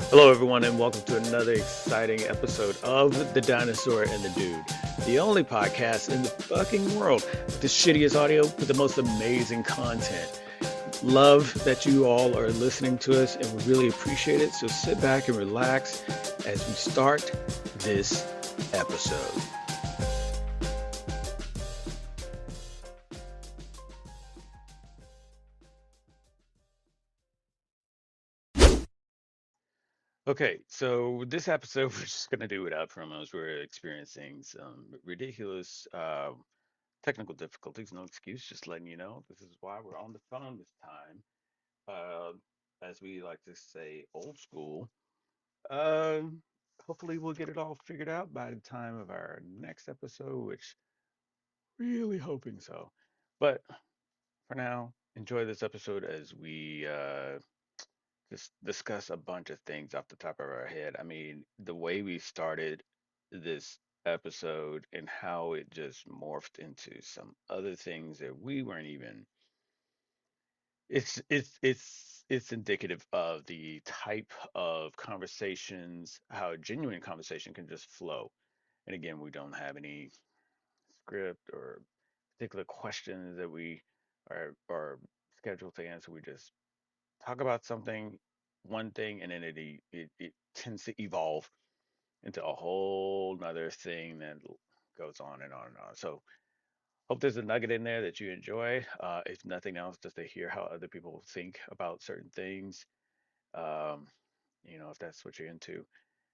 Hello, everyone, and welcome to another exciting episode of The Dinosaur and the Dude, the only podcast in the fucking world with the shittiest audio with the most amazing content. Love that you all are listening to us, and we really appreciate it. So sit back and relax as we start this episode. Okay, so this episode we're just gonna do without promos. We're experiencing some ridiculous technical difficulties. No excuse, just letting you know. This is why we're on the phone this time. Uh, as we like to say, old school. Um, Hopefully we'll get it all figured out by the time of our next episode, which really hoping so. But for now, enjoy this episode as we just discuss a bunch of things off the top of our head. I mean, the way we started this episode and how it just morphed into some other things that we weren't even. It's indicative of the type of conversations, how a genuine conversation can just flow. And again, we don't have any script or particular questions that we are scheduled to answer. We just talk about something, one thing, and then it tends to evolve into a whole nother thing that goes on and on and on. So hope there's a nugget in there that you enjoy. If nothing else, just to hear how other people think about certain things. Um, if that's what you're into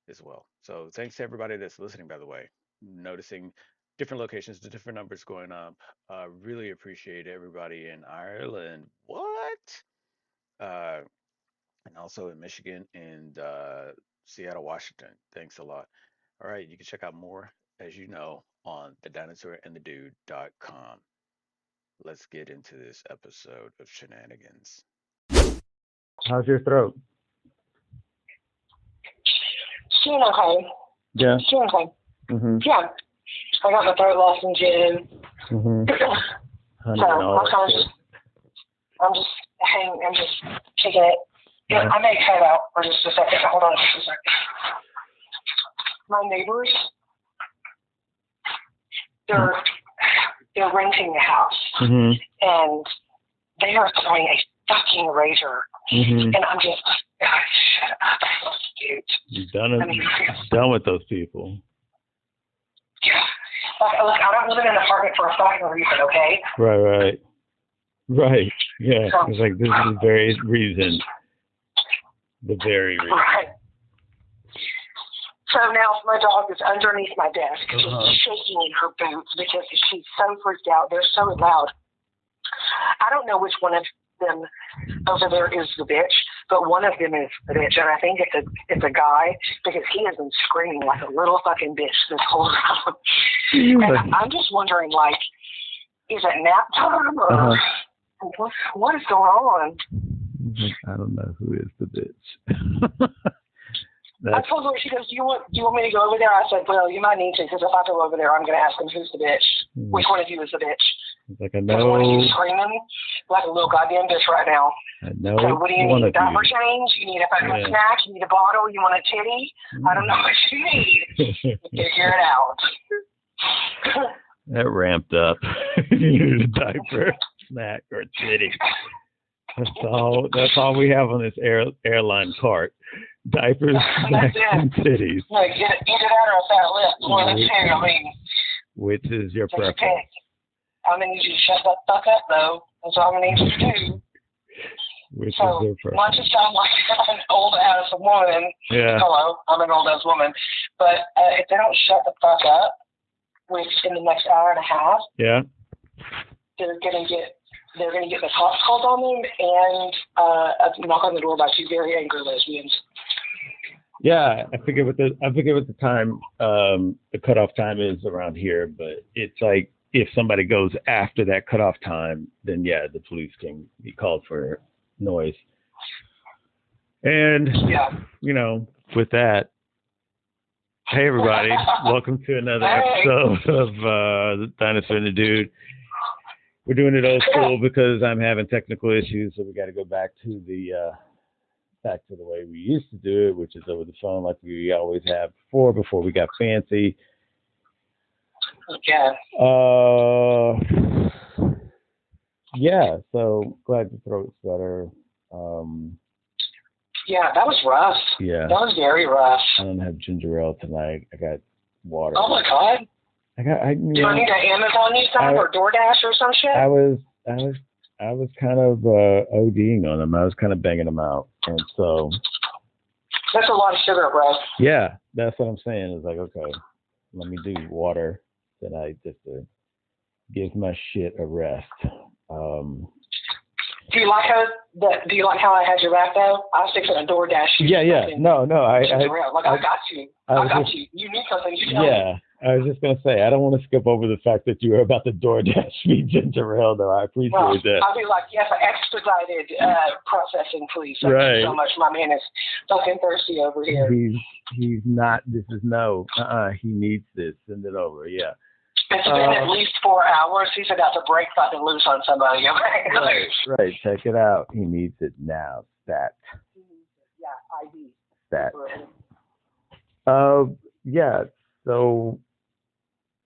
as well. So thanks to everybody that's listening, by the way. Noticing different locations, the different numbers going up. Really appreciate everybody in Ireland. What? Uh, and also in Michigan and Seattle, Washington. Thanks a lot. All right, you can check out more, as you know, on TheDinosaur&TheDude.com. Let's get into this episode of shenanigans. How's your throat? Doing okay. Yeah. Doing okay. Mm-hmm. Yeah. I got my throat lozenge in. Mm-hmm. So I'm just taking it. Yeah, I may cut out for just a second. Hold on just a second. My neighbors, they're renting the house, and they are throwing a fucking razor, and I'm just God, shut up, dude. You're done with those people. Yeah, like I don't live in an apartment for a fucking reason, okay? Right. Yeah, it's like this is the very reason. The very reason. Right. So now my dog is underneath my desk, just shaking in her boots because she's so freaked out. They're so loud. I don't know which one of them over there is the bitch, but one of them is the bitch, and I think it's a guy because he has been screaming like a little fucking bitch this whole time. And I'm just wondering, like, is it nap time or what is going on? I don't know who is the bitch. I told her, she goes, do you want me to go over there? I said, well, you might need to, because if I go over there, I'm going to ask them who's the bitch. Which one of you is the bitch? Like I know. One of you screaming like a little goddamn bitch right now. I know. So what do you need? Diaper change? You need a fucking snack? You need a bottle? You want a titty? I don't know what you need. Figure it out. That ramped up. You need a diaper, snack, or titty. That's all we have on this airline cart. Diapers, snacks, and titties. Like, either that or a fat lip. One of the two, I mean. Which is your preference? I'm going to need you to shut that fuck up, though. That's all I'm going to need you to do. Which is your preference? Not to sound like I'm an old-ass woman. Yeah. Hello, I'm an old-ass woman. But if they don't shut the fuck up in the next hour and a half, they're going to get the cops called on them and a knock on the door by two very angry lesbians. Yeah, I forget what the time the cutoff time is around here, but it's like if somebody goes after that cutoff time, then yeah, the police can be called for noise. And with that, hey everybody, welcome to another episode of The Dinosaur and the Dude. We're doing it old school because I'm having technical issues, so we got to go back to the back to the way we used to do it, which is over the phone like we always have before we got fancy. Yeah. Yeah, so glad your throat's better. Yeah, that was rough. Yeah. That was very rough. I don't have ginger ale tonight. I got water. Oh my God. Do I need to Amazon you some or DoorDash or some shit? I was kind of ODing on them. I was kind of banging them out, and so. That's a lot of sugar, bro. Yeah, that's what I'm saying. It's like, okay, let me do water tonight just to give my shit a rest. Do you like how I had your rap though? I was fixing a DoorDash. Yeah. No. I got you. I got you. You need something. You tell me. I was just gonna say I don't want to skip over the fact that you were about to DoorDash me ginger ale, though. I appreciate that. I'll be like, yes, expedited processing, please. Thank you so much. My man is fucking thirsty over here. He's not. This is no. He needs this. Send it over. Yeah. It's been at least 4 hours. He's about to break fucking loose on somebody. Right. Check it out. He needs it now. Stat. Yeah, ID. Stat. Yeah. So,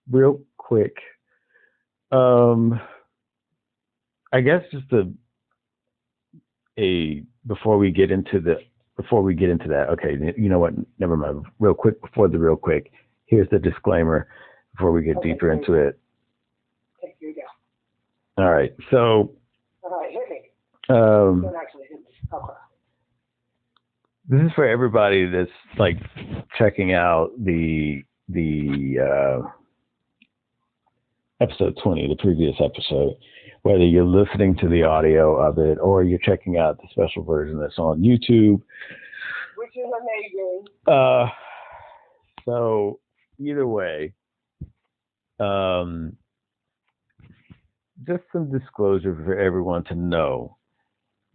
real quick, I guess just before we get into that. Okay, you know what? Never mind. Real quick before the real quick. Here's the disclaimer. Before we get deeper into it. Here you go. All right. So. All right, hit me. Don't actually hit me. Okay. This is for everybody that's like checking out the episode 20, the previous episode, whether you're listening to the audio of it or you're checking out the special version that's on YouTube. Which is amazing. So either way. Just some disclosure for everyone to know.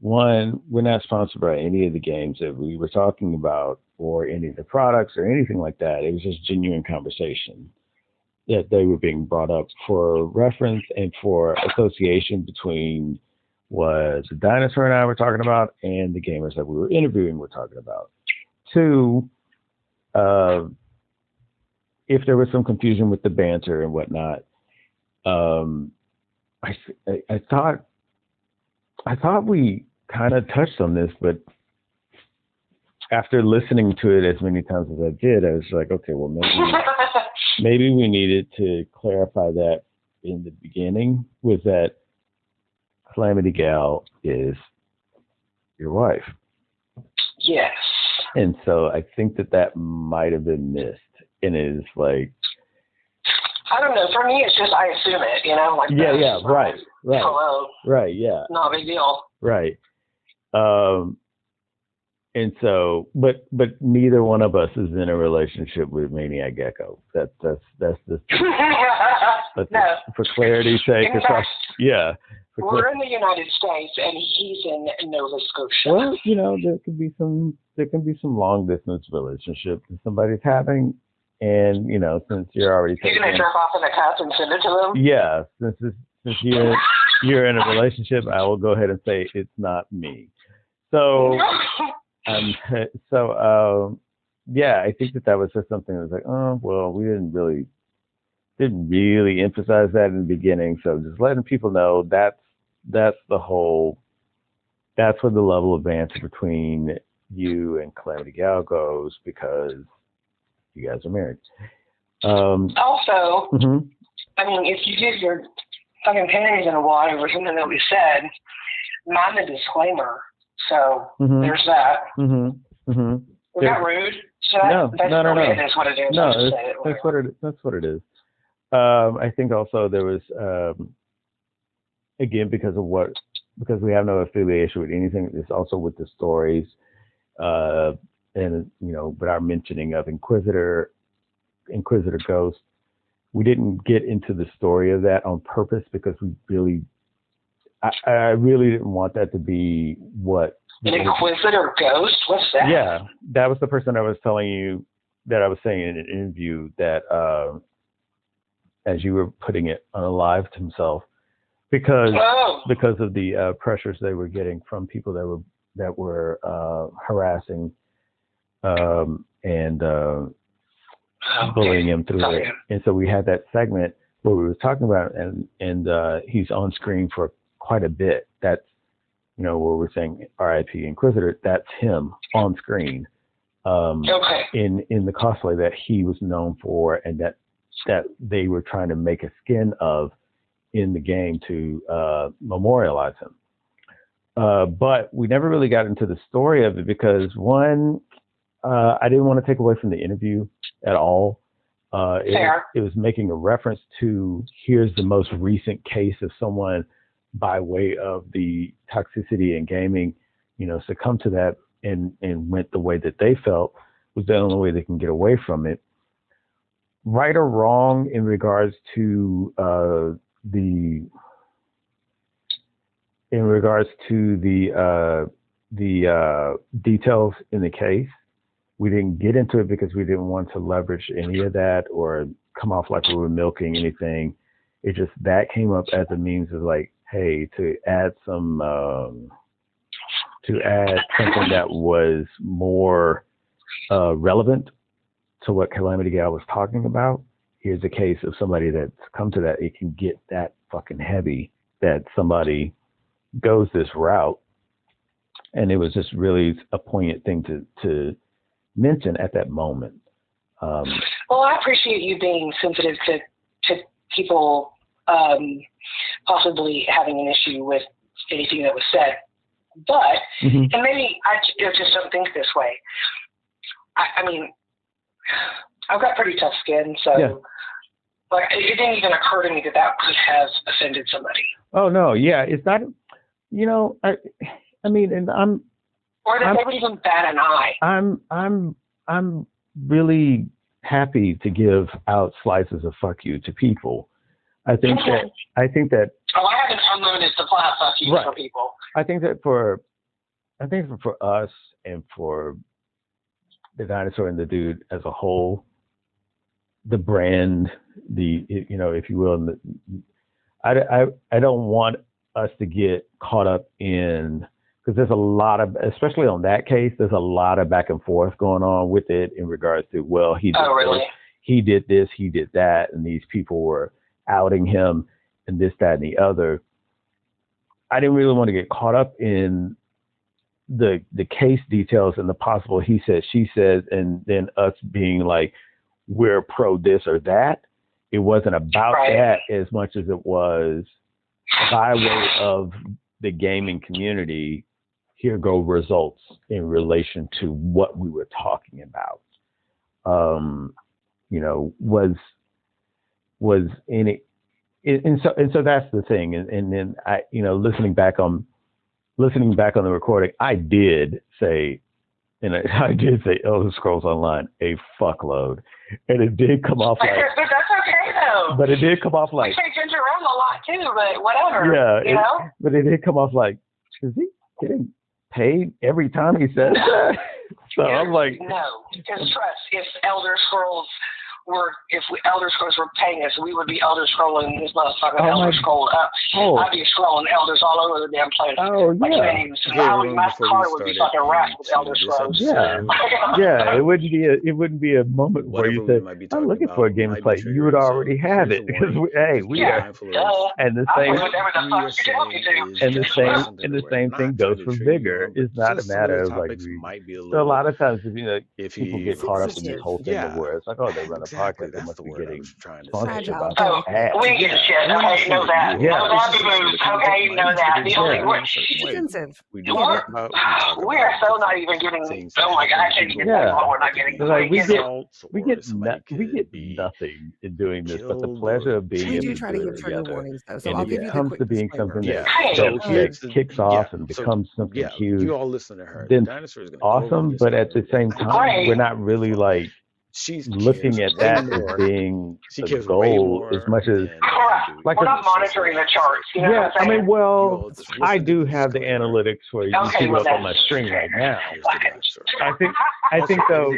One, we're not sponsored by any of the games that we were talking about or any of the products or anything like that. It was just genuine conversation that they were being brought up for reference and for association between what the dinosaur and I were talking about and the gamers that we were interviewing were talking about. Two, if there was some confusion with the banter and whatnot, I thought we kind of touched on this, but after listening to it as many times as I did, I was like, okay, well, maybe we needed to clarify that in the beginning, was that Calamity Gal is your wife. Yes. And so I think that might have been missed. And it's like, I don't know. For me, it's just I assume it, like yeah, right. Hello. Right, yeah. Not a big deal. Right. And so, but neither one of us is in a relationship with Maniac Gecko. That's just no. For clarity's sake. In fact, we're in the United States, and he's in Nova Scotia. Well, there can be some long distance relationship that somebody's having, and since you're already you're gonna jerk off in a cup and send it to them. Yeah, since you're in a relationship, I will go ahead and say it's not me. So. Yeah, I think that was just something that was like, oh, well, we didn't really emphasize that in the beginning. So just letting people know that's where the level of banter between you and Calamity Gal goes, because you guys are married. Also, mm-hmm. I mean, if you get your fucking panties in a wad over something that we said, mind the disclaimer. So there's that. Mm-hmm. Mm-hmm. Was that rude? No. That's what it is. No, that's what it is. I think also there was, again, because we have no affiliation with anything. It's also with the stories, and but our mentioning of Inquisitor Ghost. We didn't get into the story of that on purpose because I really didn't want that to be what. An Inquisitor Ghost? What's that? Yeah, that was the person I was telling you that I was saying in an interview that, as you were putting it, unalived himself because of the pressures they were getting from people that were that were harassing and bullying him through it. And so we had that segment where we were talking about it, and he's on screen for quite a bit. That's, you know, where we're saying R.I.P. Inquisitor. That's him on screen in the cosplay that he was known for, and that they were trying to make a skin of in the game to memorialize him. But we never really got into the story of it because, one, I didn't want to take away from the interview at all. It was making a reference to, here's the most recent case of someone by way of the toxicity in gaming, you know, succumbed to that and went the way that they felt was the only way they can get away from it. Right or wrong in regards to the details in the case. We didn't get into it because we didn't want to leverage any of that or come off like we were milking anything. It just, that came up as a means of like, hey, to add something that was more relevant to what Calamity Gal was talking about. Here's a case of somebody that's come to that. It can get that fucking heavy that somebody goes this route. And it was just really a poignant thing to mention at that moment. Well, I appreciate you being sensitive to people possibly having an issue with anything that was said. But, and maybe I just don't think this way. I mean, I've got pretty tough skin, so like it didn't even occur to me that could have offended somebody. Oh no, yeah, it's not. You know, I mean, and or that they would even bat an eye. I'm really happy to give out slices of fuck you to people. I think that. Oh, I have an unlimited supply of fuck you for people. I think for us and for the Dinosaur and the Dude as a whole, the brand, you know, if you will, I don't want us to get caught up in, because there's a lot of, especially on that case, there's a lot of back and forth going on with it in regards to, well, he did this, he did that, and these people were outing him and this, that, and the other. I didn't really want to get caught up in the case details and the possible he said, she said, and then us being like, we're pro this or that. It wasn't about that as much as it was by way of the gaming community. Here go results in relation to what we were talking about. You know, was in it, and so that's the thing. And then I, you know, listening back on the recording, I did say, and I did say Elder Scrolls Online a fuckload, and it did come off like. But that's okay though. But it did come off like. We say Ginger around a lot too, but whatever. Yeah, you know. But it did come off like, is he getting paid every time he says that? So I'm like, no, because trust, if Elder Scrolls were paying us, we would be Elder Scrolling this motherfucking Elder Scroll up. I'd be scrolling Elders all over the damn place. Oh, yeah. My car would be fucking wrapped with Elder Scrolls. Yeah. Yeah, it wouldn't be a moment where you said, I'm looking for a game to play. You would already have it. Because we are. And the same thing goes for Vigor. It's not a matter of like, so a lot of times, you know, people get caught up in this whole thing where it's like, oh, they run a podcast, they must be getting sponsorship about that. We get shit. Okay, know that. Yeah. Know that the moves. Okay, know that. The only we are so not even getting. Oh my god, I can't even get what we're not getting. Like we get nothing in doing this, but the pleasure of being able to do it together. And it comes to being something that kicks off and becomes something huge. You all listen to her. Then awesome, but at the same time, we're not really like. She's looking at that as being the goal as much as like we're not monitoring the charts. You know what I'm saying? I mean, well, I do have the analytics for you. You see it up on my screen right now. I think though,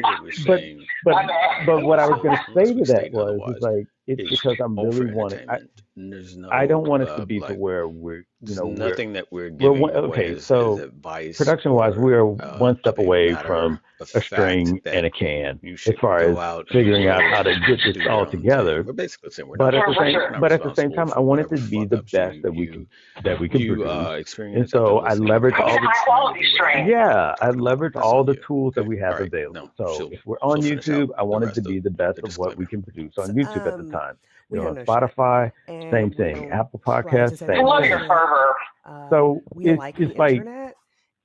but what I was going to say to that was like it's because I'm really wanting. I don't want us to be to where There's nothing that we're we're giving away okay. as So advice production-wise, we or are one of step a away matter from of a fact string and that a can you as should far as go out in the figuring out world how to get and this do your all own thing. together. We're basically saying But at the same, we're not but at the same responsible time, I for want it whatever to be fuck the ups best that we can you produce. And experience after so I listening. leverage I all get a the high Trying to quality do whatever strain. you want. yeah, I leverage That's all on the you. tools that Okay. we All have right. No, available. So if we're on she'll finish out YouTube, I the want it to rest of be the best the of what we disclaimer. can produce on YouTube at the time. We don't On know shit, Spotify, and same we thing. don't Apple try to Podcasts, say I we same know love your thing. shit. fervor. So We like the it's like internet,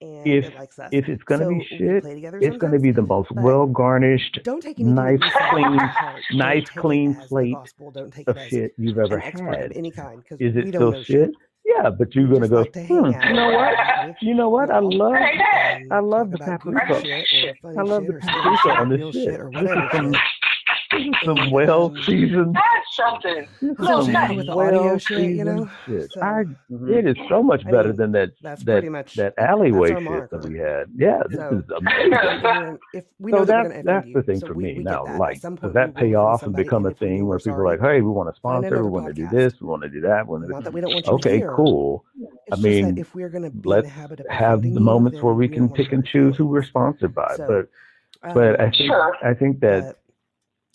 and if it likes us. if it's gonna be So we shit, play together it's gonna sometimes. be the most But well garnished, don't take anything that nice, we say clean, to heart. nice, Don't take it clean as the plate gospel. Don't take of it as shit you've ever an expert of had. any kind, because Is it we don't still know shit? shit. Yeah, but you're We gonna just go, like to hang out you know what? with You know what? y'all Hey, Dad. and I love talk the about goofy paprika. shit or funny I love shit the or scary paprika shit on or this real shit. shit or whatever This is some and well seasoned. That's something. This is there's also some fun with the audio well shit, you seasoned know. shit. So It is so much I better mean, than that that's that pretty much that that's alleyway our shit that marker. we had. Yeah, this So is amazing. if we So know that we're gonna offend that's the you, thing so for we me get now. that. At Like, some does point, we that will pay offend off and somebody, become and a if we thing do, where we're people are like, sorry. hey, we want to Find sponsor, we another want to do podcast. this, we want to do that, we want to do Not that we don't want you okay, here. cool. I It's just that mean, if we're gonna be in let's the habit of have offending the you, moments where then we we don't can want to pick hurt and your choose who we're feelings. sponsored by. So, But Sure. I think that but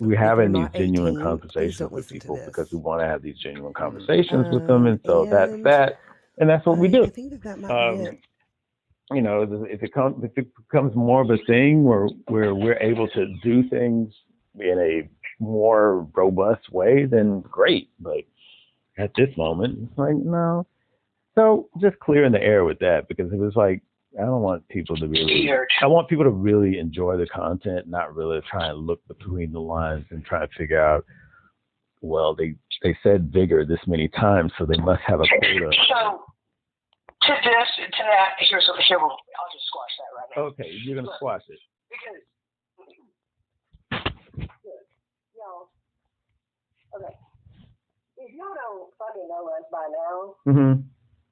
we're if you're having these not genuine 18, please conversations don't with listen to people because we this. want to have these genuine conversations with them, and so that's And that, and that's what we do. I think that might be it. You know, if it becomes more of a thing where we're able to do things in a more robust way, then great. But at this moment, it's like no. So just clearing the air with that, because it was like I don't want people to really. Weird. I want people to really enjoy the content, not really try and look between the lines and try to figure out. Well, they said vigor this many times, so they must have a quota. So to that, here, I'll just squash that right now. Okay, you're gonna squash it. Because, y'all, okay, if y'all don't fucking know us by now, Mm-hmm.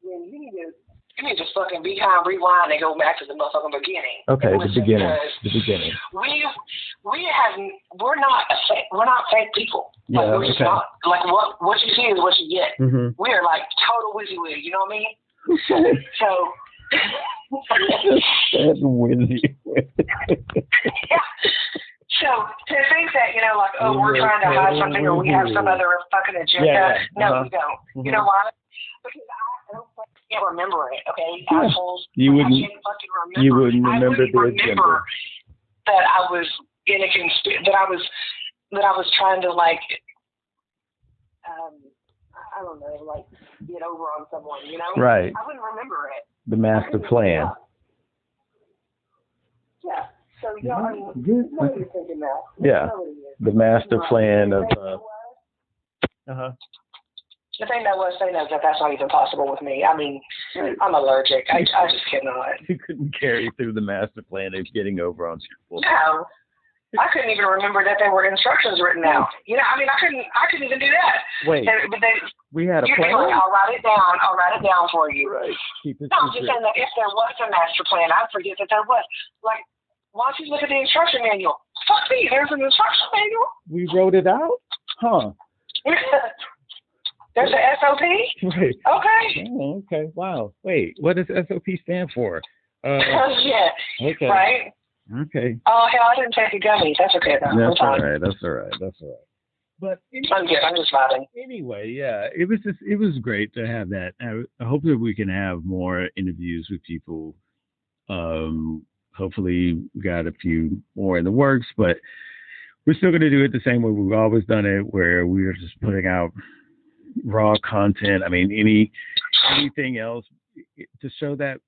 then you need to fucking be kind, rewind, and go back to the motherfucking beginning. Okay, the beginning. We're not fake people. Like, Yeah, we're just okay. not. Like, what you see is what you get. Mm-hmm. We are like total WYSIWYG, you know what I mean? So. That's windy. Yeah. So to think that, like, oh, we're trying to hide something or we have some other fucking agenda. No, we don't. Mm-hmm. You know why? Because I can't remember it, okay? Yeah. Assholes. You I wouldn't. can't fucking remember. You wouldn't I remember wouldn't the agenda. remember that I was in a that I was trying to, like, I don't know, like, get over on someone, you know? Right. I wouldn't remember it. The master plan. Yeah. So, I mean, Good. nobody's thinking that. Yeah. Nobody is. The master plan of. The thing that was saying is that's not even possible with me. I mean, I'm allergic. I just cannot. You couldn't carry through the master plan of getting over on people. No. I couldn't even remember that there were instructions written out. You know, I mean, I couldn't even do that. Wait. We had a plan. Like, I'll write it down for you. Right. Keep it No, I'm just saying that if there was a master plan, I'd forget that there was. Like, why don't you look at the instruction manual? Fuck me, there's an instruction manual. We wrote it out? Huh. There's an SOP? Right. Okay. Oh, okay. Wow. Wait, what does SOP stand for? Yeah. Okay. Right? Okay. Oh, hell, I didn't take a gummy. That's okay, though. That's all right. That's all right. But I'm good. I'm just vibing. Anyway, yeah, it was great to have that. I hope that we can have more interviews with people. Hopefully we got a few more in the works, but we're still going to do it the same way we've always done it, where we're just putting out raw content. I mean, anything else to show that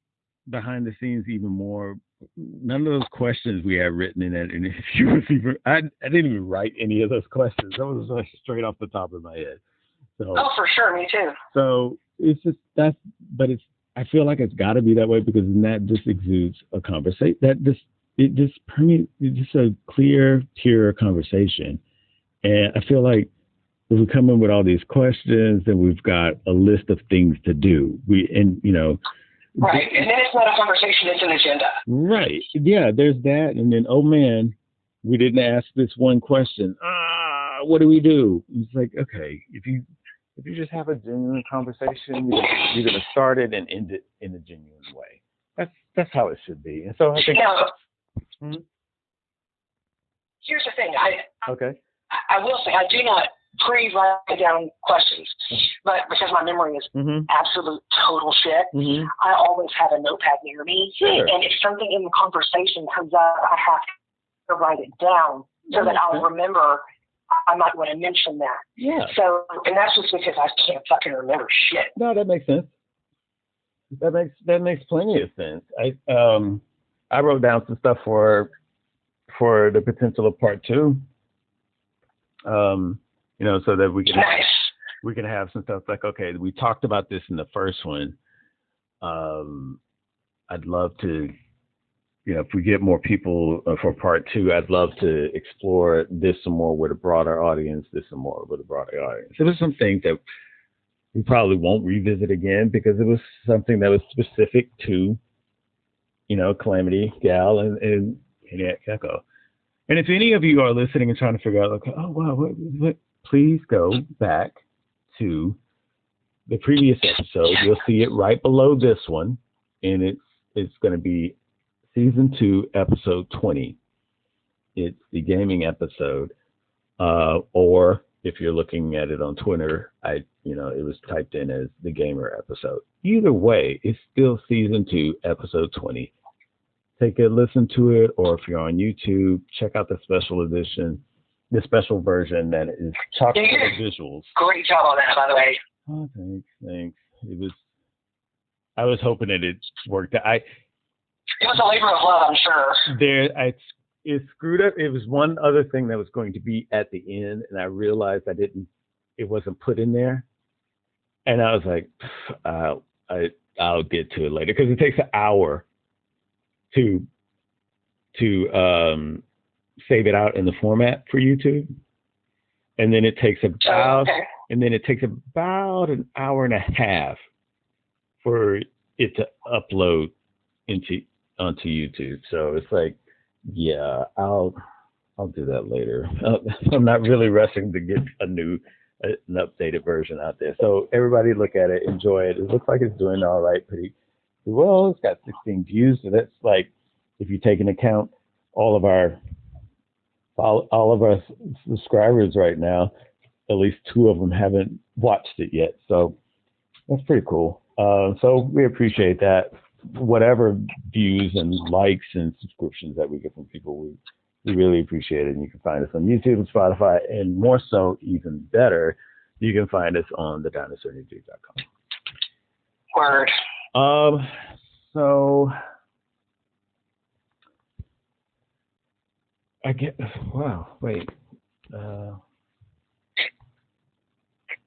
behind the scenes even more. None of those questions we have written in that interview was even. I didn't even write any of those questions. That was like straight off the top of my head. So, oh, for sure, me too. So it's just but I feel like it's got to be that way, because then that just exudes a conversation. It just permeates. It's just a clear, pure conversation. And I feel like if we come in with all these questions, then we've got a list of things to do. Right, and then it's not a conversation, it's an agenda. Right, yeah, there's that, and then, oh man, we didn't ask this one question. What do we do? It's like, okay, if you if you just have a genuine conversation, you're gonna start it and end it in a genuine way. That's how it should be. And so I think. Here's the thing. Okay. I will say I do not pre-write down questions, but because my memory is absolute total shit, I always have a notepad near me. Sure. And if something in the conversation comes up, I have to write it down so that I'll remember. I might want to mention that. Yeah. So, and that's just because I can't fucking remember shit. No, that makes sense. That makes plenty of sense. I wrote down some stuff for the potential of part 2. So that we can have some stuff like, okay, we talked about this in the first one. I'd love to, if we get more people for part 2, I'd love to explore this some more with a broader audience, It was some things that we probably won't revisit again because it was something that was specific to, Calamity Gal and Echo. And if any of you are listening and trying to figure out, like, oh, wow, what, please go back to the previous episode. You'll see it right below this one, and it's going to be season 2, episode 20. It's the gaming episode, or if you're looking at it on Twitter, it was typed in as the gamer episode. Either way, it's still season 2, episode 20. Take a listen to it, or if you're on YouTube, check out the special edition, the special version that is chock full of visuals. Great job on that, by the way. Oh, thanks. I was hoping that it worked. It was a labor of love, I'm sure. It screwed up. It was one other thing that was going to be at the end, and I realized it wasn't put in there. And I was like, I'll get to it later because it takes an hour to save it out in the format for YouTube, and then it takes about an hour and a half for it to upload onto YouTube. So it's like, yeah, I'll do that later. I'm not really rushing to get an updated version out there. So everybody look at it, enjoy it. It looks like it's doing all right, pretty well. It's got 16 views, so that's like, if you take into account all of our subscribers right now, at least 2 of them haven't watched it yet. So that's pretty cool. So we appreciate that. Whatever views and likes and subscriptions that we get from people, we really appreciate it. And you can find us on YouTube and Spotify, and more so, even better, you can find us on TheDinosaur&TheDude.com. Word. So I get, wow, wait.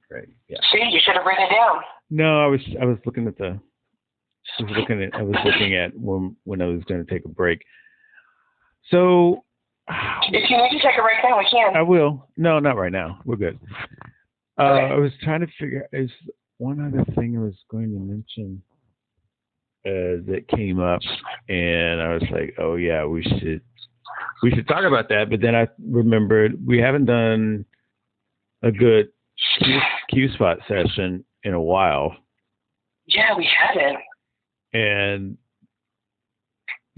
Great. Yeah. See, you should have written it down. No, I was looking at when I was going to take a break. So if you need to take a break now, we can. I will. No, not right now. We're good. Okay. I was trying to figure, is one other thing I was going to mention that came up, and I was like, oh yeah, we should talk about that. But then I remembered we haven't done a good Q-Spot session in a while. Yeah, we haven't. And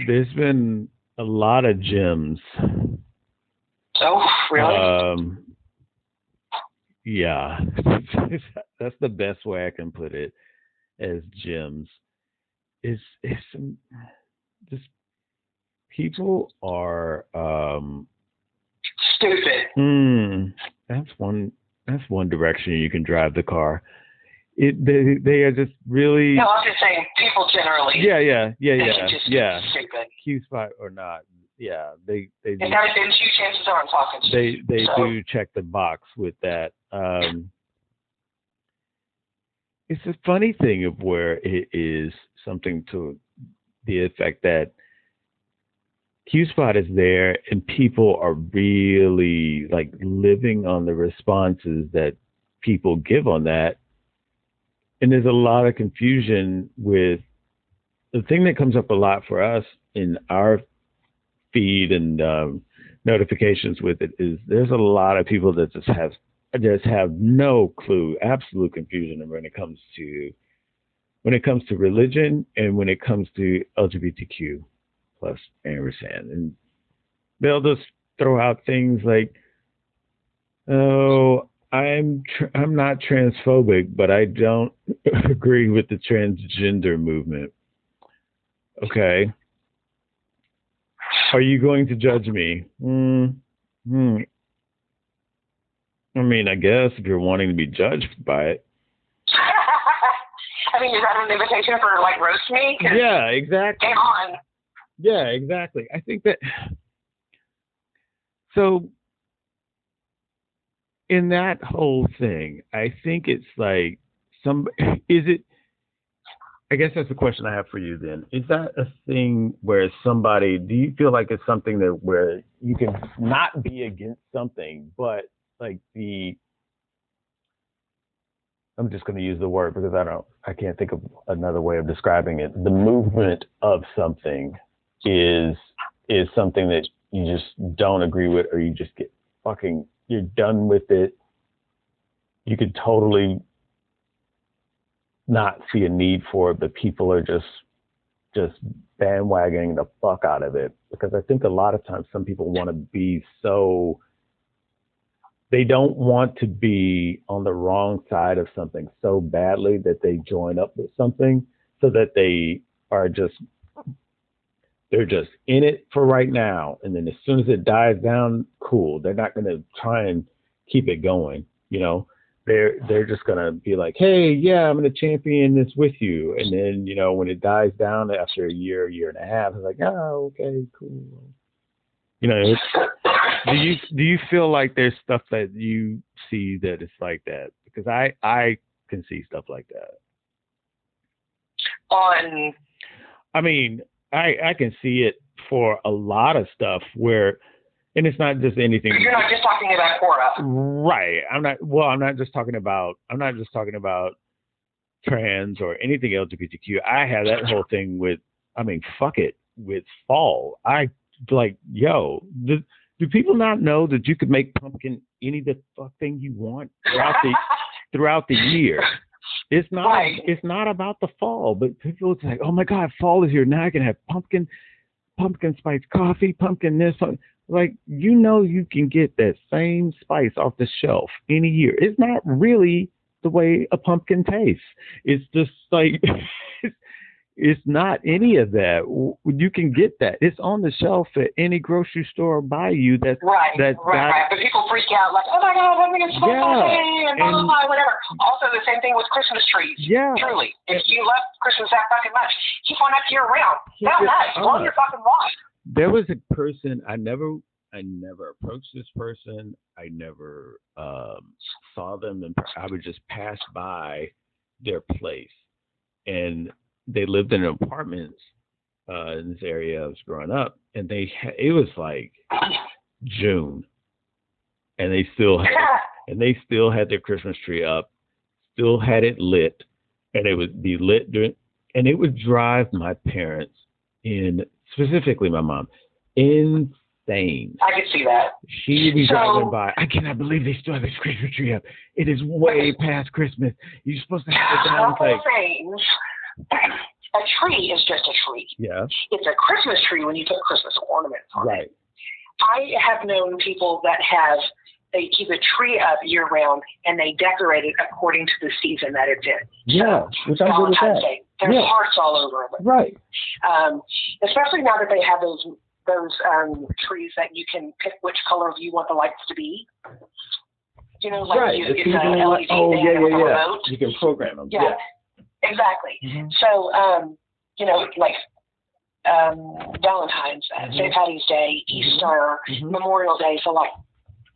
there's been a lot of gems. Oh, really? Yeah. That's the best way I can put it, as gems. It's just people are stupid. That's one direction you can drive the car. They are just really. No, I'm just saying people generally. Yeah. Stupid. Q-Spot or not. Yeah, they do. And there's 2 chances are I'm talking to you. They do check the box with that. It's a funny thing of where it is something to the effect that Q-Spot is there and people are really like living on the responses that people give on that. And there's a lot of confusion with the thing that comes up a lot for us in our feed and notifications with it is there's a lot of people that just have I just have no clue, absolute confusion when it comes to religion and when it comes to LGBTQ plus ampersand. And they'll just throw out things like, "Oh, I'm not transphobic, but I don't agree with the transgender movement." Okay. Are you going to judge me? I mean, I guess if you're wanting to be judged by it. I mean, is that an invitation for like roast me? Yeah, exactly. Game on. Yeah, exactly. I think that. So, in that whole thing, I think it's like is it? I guess that's the question I have for you then. Is that a thing where somebody, do you feel like it's something that where you can not be against something, but like I'm just going to use the word because I can't think of another way of describing it. The movement of something is something that you just don't agree with, or you just get you're done with it. You could totally not see a need for it, but people are just bandwagoning the fuck out of it, because I think a lot of times some people want to be they don't want to be on the wrong side of something so badly that they join up with something so that they're just in it for right now, and then as soon as it dies down, cool, they're not going to try and keep it going, They're just gonna be like, "Hey, yeah, I'm gonna champion this with you," and then when it dies down after a year and a half, it's like, "Oh, okay, cool." Do you feel like there's stuff that you see that it's like that? Because I can see stuff like that. I mean, I can see it for a lot of stuff where. And it's not just anything. You're not just talking about Quora. Right. I'm not just talking about trans or anything LGBTQ. I have that whole thing with, fuck it, with fall. I like, do people not know that you could make pumpkin any the fuck thing you want throughout the year? It's not about the fall, but people it's like, "Oh my God, fall is here. Now I can have pumpkin spice coffee, pumpkin this." Like, you can get that same spice off the shelf any year. It's not really the way a pumpkin tastes. It's just like, it's not any of that. You can get that. It's on the shelf at any grocery store by you. Right. But people freak out like, "Oh my God, I'm going to spice coffee and blah, blah, blah, whatever." Also, the same thing with Christmas trees. Yeah. Truly. If you love Christmas that fucking much, keep one up year round. That's nice. Blow your fucking wad. There was a person I never approached this person. I never saw them, and I would just pass by their place, and they lived in apartments in this area I was growing up, and it was like June, and they still had their Christmas tree up, still had it lit, and it would be lit and it would drive my parents specifically my mom, insane. I could see that. She'd be driving by. "I cannot believe they still have this Christmas tree up. It is way past Christmas. You're supposed to have it down." A tree is just a tree. Yeah. It's a Christmas tree when you put Christmas ornaments on it. Right. I have known people that they keep a tree up year round and they decorate it according to the season that it's in. Yeah, which I'm good with that. Day. There's hearts all over them. Right. Especially now that they have those trees that you can pick which color you want the lights to be. Right. It's an LED remote. You can program them. Yeah. Exactly. Mm-hmm. So, like Valentine's, St. Patty's Day, Easter, Memorial Day, so like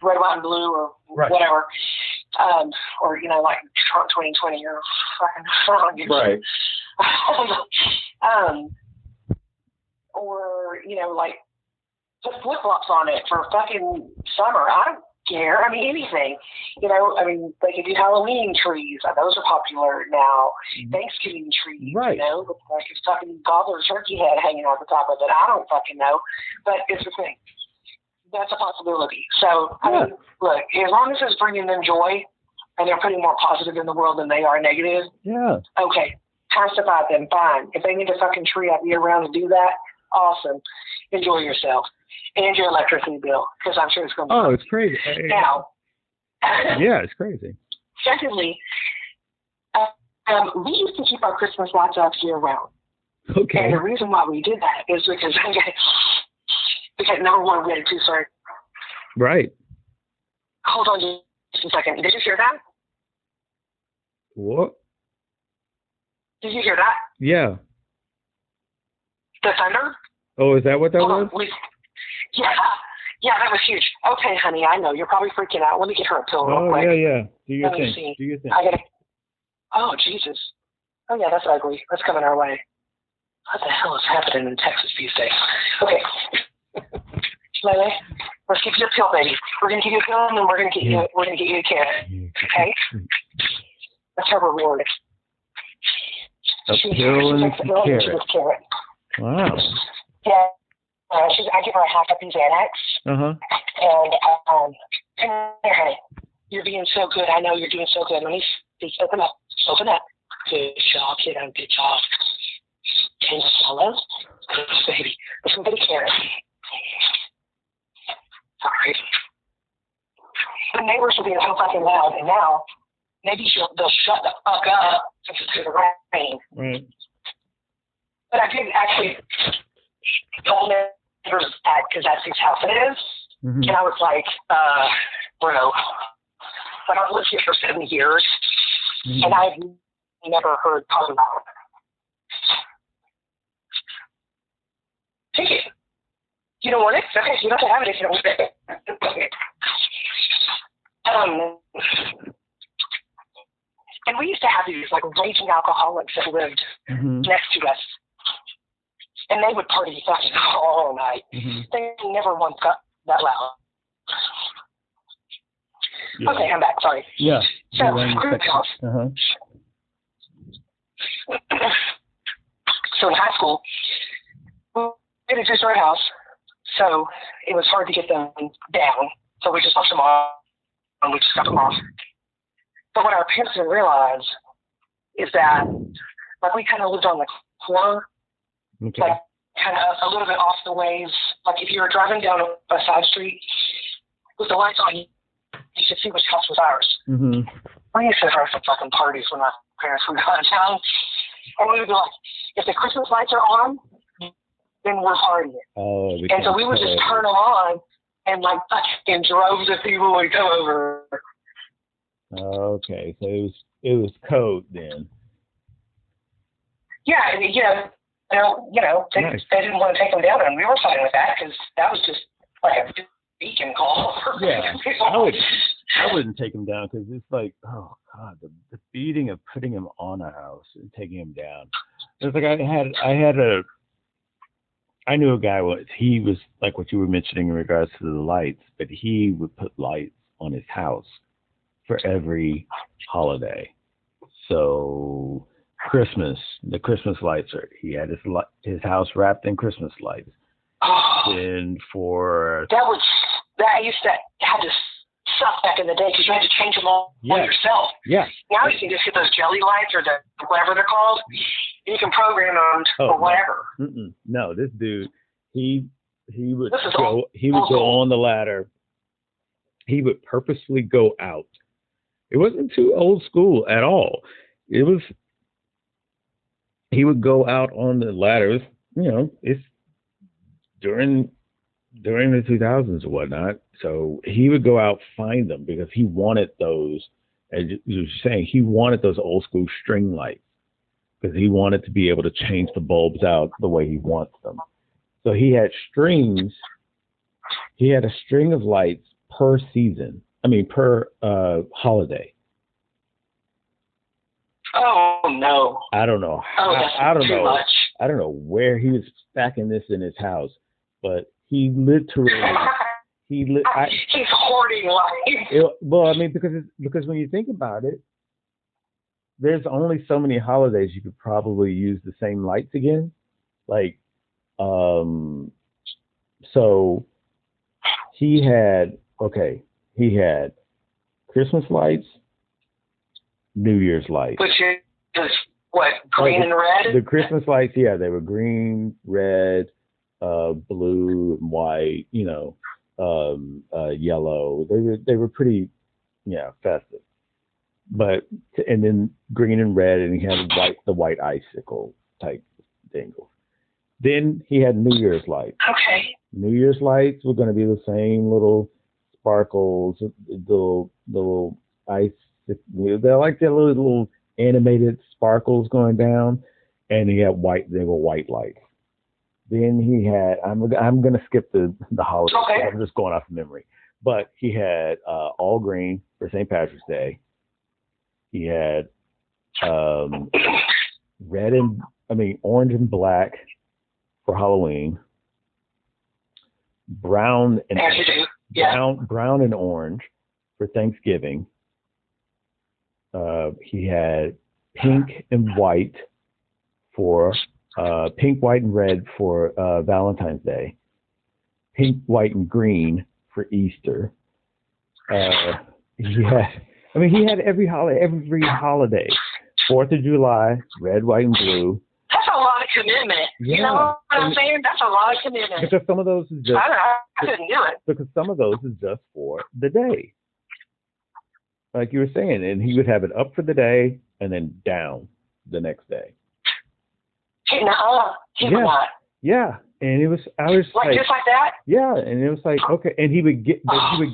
red, white, and blue or whatever. Or, like Trump 2020 or fucking right. Or, like put flip-flops on it for fucking summer. I don't care. Anything. They could do Halloween trees. Those are popular now. Thanksgiving trees, right. With like a fucking gobbler turkey head hanging on the top of it. I don't fucking know. But it's the thing. that's a possibility. So, I mean, look, as long as it's bringing them joy and they're putting more positive in the world than they are negative, okay, pacify them, fine. If they need a fucking tree up year round to do that, awesome. Enjoy yourself. And your electricity bill, because I'm sure it's going to be. Oh, it's crazy. Now. Yeah, it's crazy. Secondly, we used to keep our Christmas lights up year round. Okay. And the reason why we did that is because number one, we had a two-story. Right. Hold on just a second. Did you hear that? What? Did you hear that? Yeah. The thunder? Oh, is that what that was? Yeah, that was huge. Okay, honey, I know. You're probably freaking out. Let me get her a pill real quick. Oh, yeah. Do your Let me thing. see. Do your thing. Oh, Jesus. Oh, yeah, that's ugly. That's coming our way. What the hell is happening in Texas these days? Okay. Lele, let's give you a pill, baby. We're gonna give you a pill, and then we're gonna get you a carrot. Okay? That's her reward. A pill and a carrot. Wow. Yeah. I give her a half of these Xanax. Uh-huh. And come here, honey. You're being so good. I know you're doing so good. Let me see. Open up. Open up. Good job, kiddo. Good job. Can you swallow? Good baby. Let's go get a carrot. Sorry. The neighbors are being so fucking loud, and now maybe they'll shut the fuck up since it's the rain. Right. But I did actually tell neighbors that because that's whose house it is. Mm-hmm. And I was like, bro, but I've lived here for 7 years, and I've never heard talk about it. Take it. You don't want it? Okay, you don't have to have it if you don't want it. And we used to have these like raging alcoholics that lived next to us. And they would party fucking all night. They never once got that loud. Yeah. Okay, I'm back. Sorry. Yeah. So, group house. So in high school, we had a two-story house, so it was hard to get them down. So we just left them off, and we just got them off. But what our parents didn't realize is that, like, we kind of lived on the corner, like, kind of a little bit off the ways. Like, if you were driving down a side street with the lights on, you could see which house was ours. We used to have some fucking parties when our parents would go out of town. And we would be like, if the Christmas lights are on, then we're partying. Oh, and so we would just turn them on, and like fucking droves of people would come over. Okay, so it was code then. Yeah, and they didn't want to take them down, and we were fine with that because that was just like a beacon call. Yeah, I wouldn't take him down because it's like, oh God, the beating of putting him on a house and taking him down. It's like I knew a guy. He was like what you were mentioning in regards to the lights, but he would put lights on his house for every holiday. So the Christmas lights he had his house wrapped in Christmas lights. And for that I used to have to suck back in the day because you had to change them all yourself. Yeah. Now you can just get those jelly lights or whatever they're called. You can program them or whatever. No, this dude, he would go on the ladder. He would purposely go out. It wasn't too old school at all. He would go out on the ladders. It's during the 2000s or whatnot. So he would go out, find them because he wanted those, as you were saying, he wanted those old school string lights because he wanted to be able to change the bulbs out the way he wants them. So he had strings. He had a string of lights per holiday. Oh no! I don't know. I don't know. Much. I don't know where he was stacking this in his house, but he literally he's hoarding lights. Because when you think about it, there's only so many holidays you could probably use the same lights again. Like, so he had Christmas lights, New Year's lights. Which is what, green and red? The Christmas lights, yeah, they were green, red, blue, and white, yellow. They were pretty, festive. But and then green and red, and he had the white icicle type dingle. Then he had New Year's lights. Okay. New Year's lights were going to be the same little sparkles, the little ice. They're like the little animated sparkles going down, and he had white. They were white lights. Then he had. I'm going to skip the holidays. Okay. I'm just going off of memory. But he had all green for St. Patrick's Day. He had orange and black for Halloween. Brown and brown and orange for Thanksgiving. He had pink and white for pink, white, and red for Valentine's Day. Pink, white, and green for Easter. He had every holiday. 4th of July, red, white, and blue. That's a lot of commitment. Yeah. You know what I'm saying? That's a lot of commitment. Because some of those is just I couldn't do it. Because some of those is just for the day. Like you were saying, and he would have it up for the day and then down the next day. He would not. Yeah. And I was like just like that? Yeah, and it was like, okay, and he would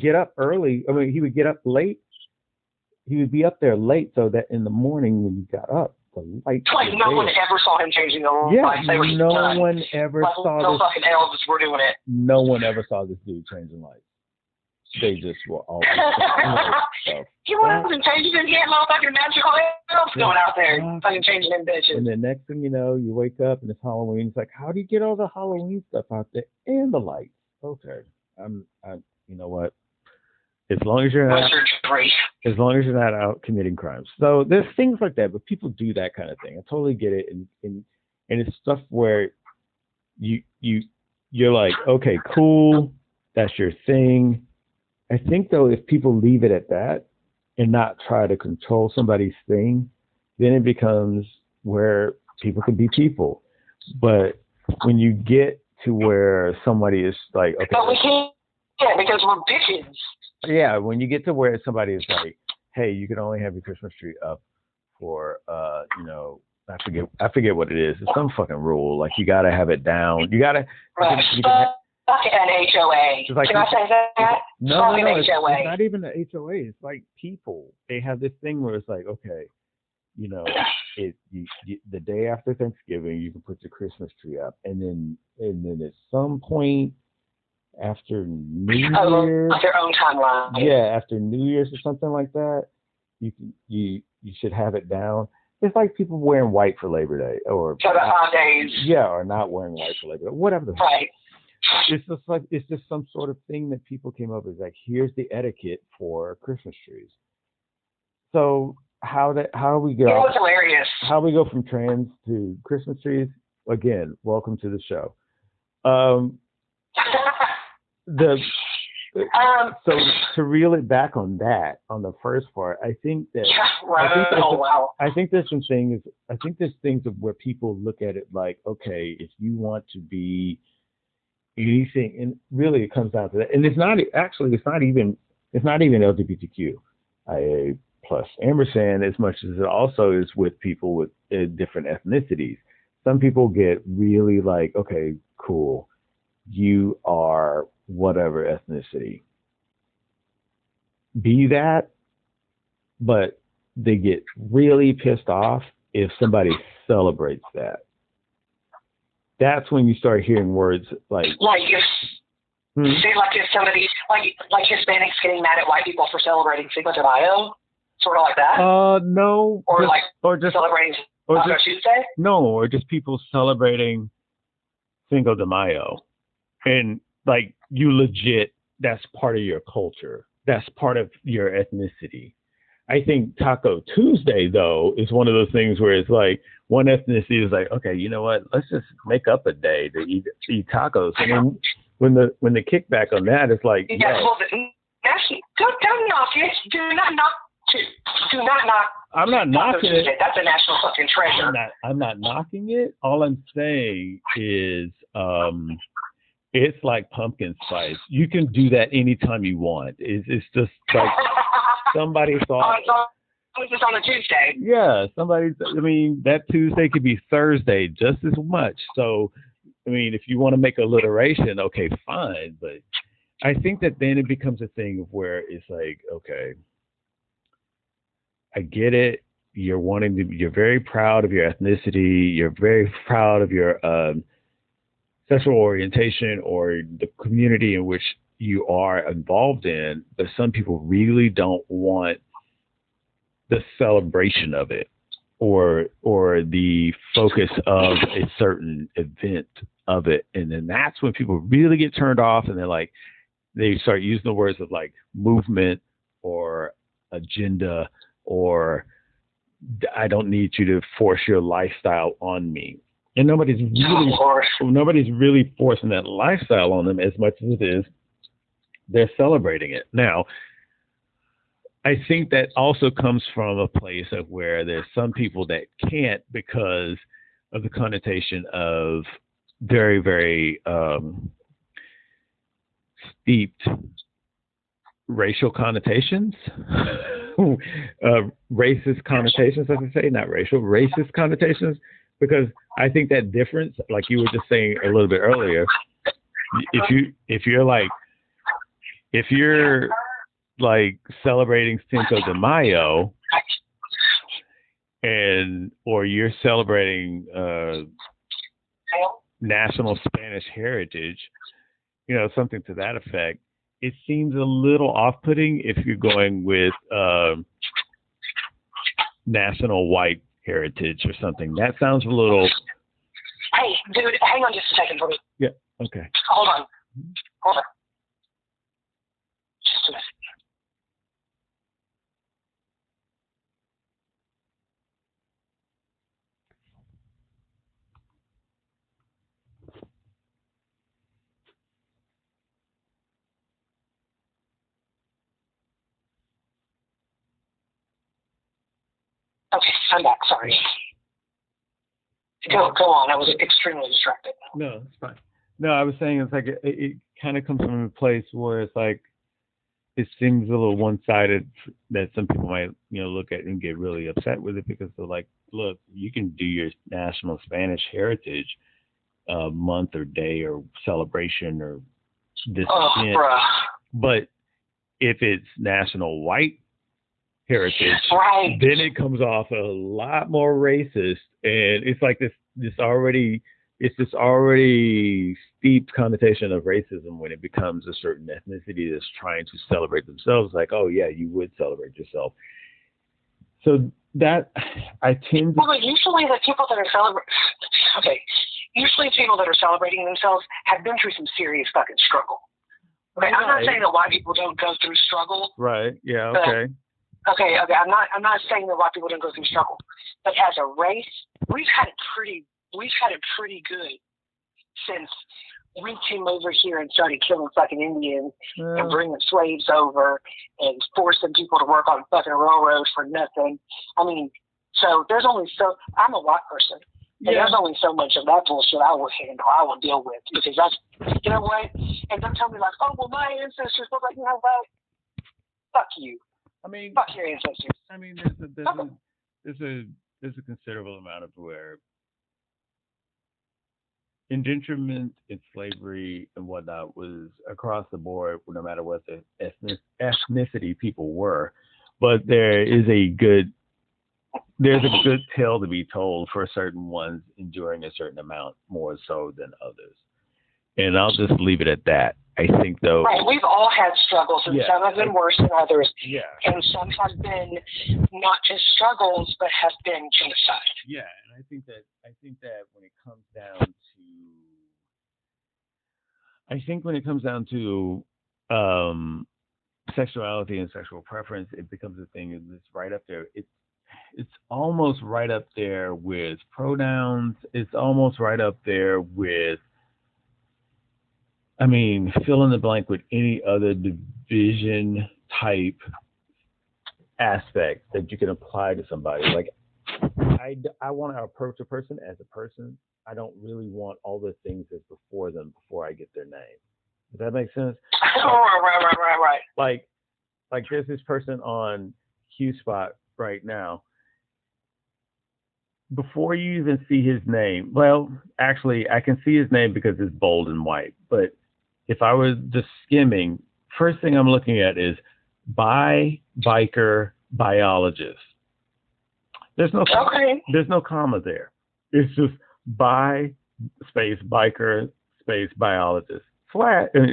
get up early. He would get up late. He would be up there late so that in the morning when he got up, the lights. Like no one ever saw him changing the lights. Yeah, they were no done. one ever saw no this. fucking elves were doing it. No one ever saw this dude changing lights. They just were always stuff. He wasn't changing his hand, motherfucking magical elves going out there, fucking changing them bitches. And the next thing you know, you wake up and it's Halloween. It's like, how do you get all the Halloween stuff out there and the lights? Okay, you know what? As long as you're not out committing crimes. So there's things like that, but people do that kind of thing. I totally get it, and it's stuff where you're like, okay, cool, that's your thing. I think though, if people leave it at that and not try to control somebody's thing, then it becomes where people can be people. But when you get to where somebody is like, okay, but we can't because we're bitches. Yeah, when you get to where somebody is like, hey, you can only have your Christmas tree up for, I forget what it is. It's some fucking rule. Like you gotta have it down. You gotta. Fuck an HOA. Like, can I say that? No, it's not even an HOA. It's like people. They have this thing where it's like, okay, the day after Thanksgiving, you can put your Christmas tree up, and then at some point after New Year's, their own timeline. Yeah, after New Year's or something like that, you should have it down. It's like people wearing white for Labor Day, or for the holidays. Yeah, or not wearing white for Labor Day, whatever the right. It's just some sort of thing that people came up with. Like, here's the etiquette for Christmas trees. So how we go? It was hilarious. How we go from trans to Christmas trees? Again, welcome to the show. So to reel it back on the first part, I think that I think there's some things. I think there's things where people look at it like, okay, if you want to be anything, and really it comes down to that. And it's not even LGBTQIA plus ampersand as much as it also is with people with different ethnicities. Some people get really like, okay, cool, you are whatever ethnicity, be that, but they get really pissed off if somebody celebrates that. That's when you start hearing words like if somebody like Hispanics getting mad at white people for celebrating Cinco de Mayo, sort of like that. No, or just celebrating Taco Tuesday. No, or just people celebrating Cinco de Mayo, and like you legit, that's part of your culture. That's part of your ethnicity. I think Taco Tuesday, though, is one of those things where it's like one ethnicity is like, okay, you know what? Let's just make up a day to eat tacos. And then when the kickback on that is like, yeah, yo, well, actually, don't knock it. Do not knock it. Do not knock. I'm not knocking it. That's a national fucking treasure. I'm not knocking it. All I'm saying is, it's like pumpkin spice. You can do that anytime you want. It's just like somebody thought. It's on a Tuesday. Yeah, I mean, that Tuesday could be Thursday just as much. So, I mean, if you want to make alliteration, okay, fine. But I think that then it becomes a thing of where it's like, okay, I get it. You're very proud of your ethnicity. You're very proud of your sexual orientation or the community in which you are involved in. But some people really don't want the celebration of it or the focus of a certain event of it. And then that's when people really get turned off, and they're like, they start using the words of like movement or agenda, or I don't need you to force your lifestyle on me. And nobody's really forcing that lifestyle on them as much as it is they're celebrating it. Now, I think that also comes from a place of where there's some people that can't because of the connotation of very, very steeped racial connotations, racist connotations, as I say, not racial, racist connotations, because I think that difference, like you were just saying a little bit earlier, if you're like celebrating Cinco de Mayo, or you're celebrating National Spanish Heritage, something to that effect, it seems a little off-putting if you're going with National White Heritage or something. That sounds a little... Hey, dude, hang on just a second for me. Yeah, okay. Hold on. Just a minute. Okay, I'm back. Sorry. Go on. I was extremely distracted. No, it's fine. No, I was saying it's like it kind of comes from a place where it's like it seems a little one-sided, that some people might look at and get really upset with it because they're like, look, you can do your National Spanish Heritage month or day or celebration or this event, but if it's National White Heritage, right, then it comes off a lot more racist, and it's like this already steep connotation of racism when it becomes a certain ethnicity that's trying to celebrate themselves. Like, oh yeah, you would celebrate yourself. So that I tend to. Well, usually the people that are usually people that are celebrating themselves have been through some serious fucking struggle. Okay, I'm not saying that white people don't go through struggle. Right. Yeah. Okay. Okay. I'm not saying that white people don't go through struggle, but as a race, we've had it pretty good since we came over here and started killing fucking Indians and bringing slaves over and forcing people to work on fucking railroads for nothing. I mean, so there's only I'm a white person. And there's only so much of that bullshit I will handle, I will deal with, because that's, you know what? And don't tell me like, oh, well, my ancestors look like, you know what? Fuck you. I mean, fuck your ancestors. I mean, there's a considerable amount of where indenturement and slavery and whatnot was across the board, no matter what the ethnicity people were. But there's a good tale to be told for certain ones enduring a certain amount more so than others. And I'll just leave it at that. I think, though. Right, we've all had struggles, and some have been worse than others. Yeah. And some have been not just struggles, but have been genocide. Yeah, and I think that when it comes down to sexuality and sexual preference, it becomes a thing that's right up there. It's almost right up there with pronouns. It's almost right up there with I mean, fill in the blank with any other division type aspect that you can apply to somebody. Like, I want to approach a person as a person. I don't really want all the things that's before them before I get their name. Does that make sense? Right. Like there's this person on QSpot right now. Before you even see his name, well, actually, I can see his name because it's bold and white. But if I was just skimming, first thing I'm looking at is biker biologist. There's no comma there. It's just bi space biker space biologist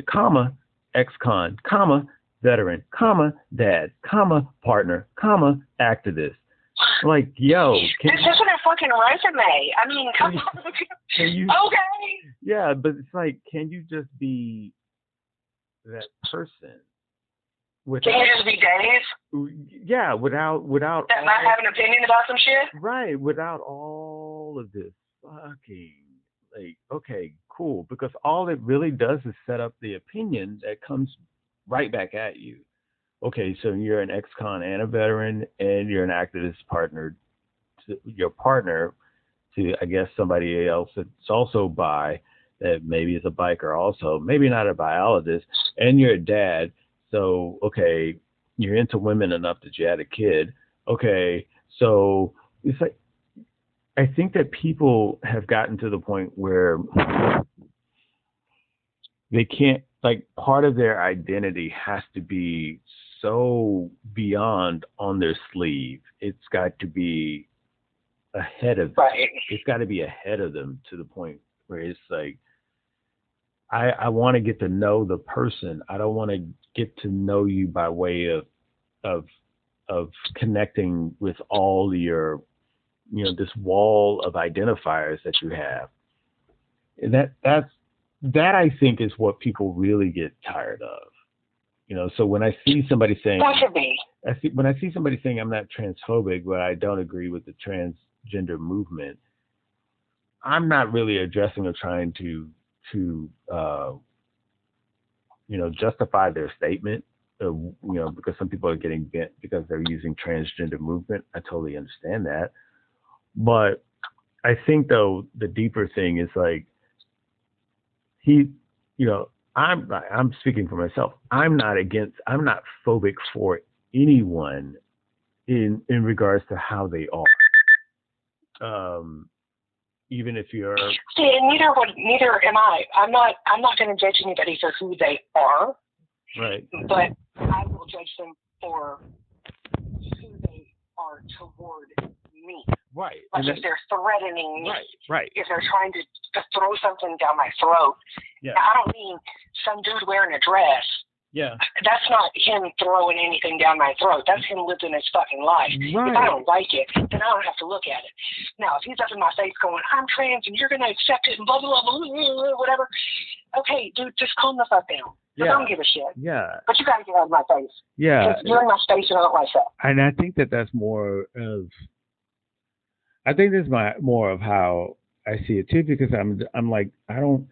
comma ex-con comma veteran comma dad comma partner comma activist. Like, yo, this isn't a fucking resume. I mean, come on. Okay. Yeah, but it's like, can you just be that person? Can you just be Dave? Yeah, without that might have an opinion about some shit. Right, without all of this fucking, like, okay, cool, because all it really does is set up the opinion that comes right back at you. Okay, so you're an ex-con and a veteran, and you're an activist partner. Your partner to, I guess, somebody else that's also bi, that maybe is a biker also, maybe not a biologist, and you're a dad. So, okay, you're into women enough that you had a kid. Okay, so it's like, I think that people have gotten to the point where they can't, like, part of their identity has to be so beyond on their sleeve. It's got to be ahead of them. Right. It's got to be ahead of them to the point where it's like, I want to get to know the person. I don't want to get to know you by way of connecting with all your, this wall of identifiers that you have. And that I think is what people really get tired of. So when I see somebody saying, when I see somebody saying I'm not transphobic, but I don't agree with the transgender movement, I'm not really addressing or trying to justify their statement, because some people are getting bent because they're using transgender movement. I totally understand that. But I think, though, the deeper thing is like, I'm speaking for myself. I'm not phobic for anyone in regards to how they are. Even if you're, see, and neither am I. I'm not going to judge anybody for who they are. Right. But I will judge them for who they are toward me. Right. Like, if they're threatening me. Right. If they're trying to throw something down my throat. Yeah. Now, I don't mean some dude wearing a dress. Yeah. That's not him throwing anything down my throat. That's him living his fucking life. Right. If I don't like it, then I don't have to look at it. Now, if he's up in my face going, I'm trans and you're going to accept it and blah, blah, blah, blah, whatever. Okay, dude, just calm the fuck down. I don't give a shit. Yeah. But you got to get out of my face. Yeah. Because you're in my space and I don't like that. And I think that's more of, more of how I see it too, because I'm like, I don't,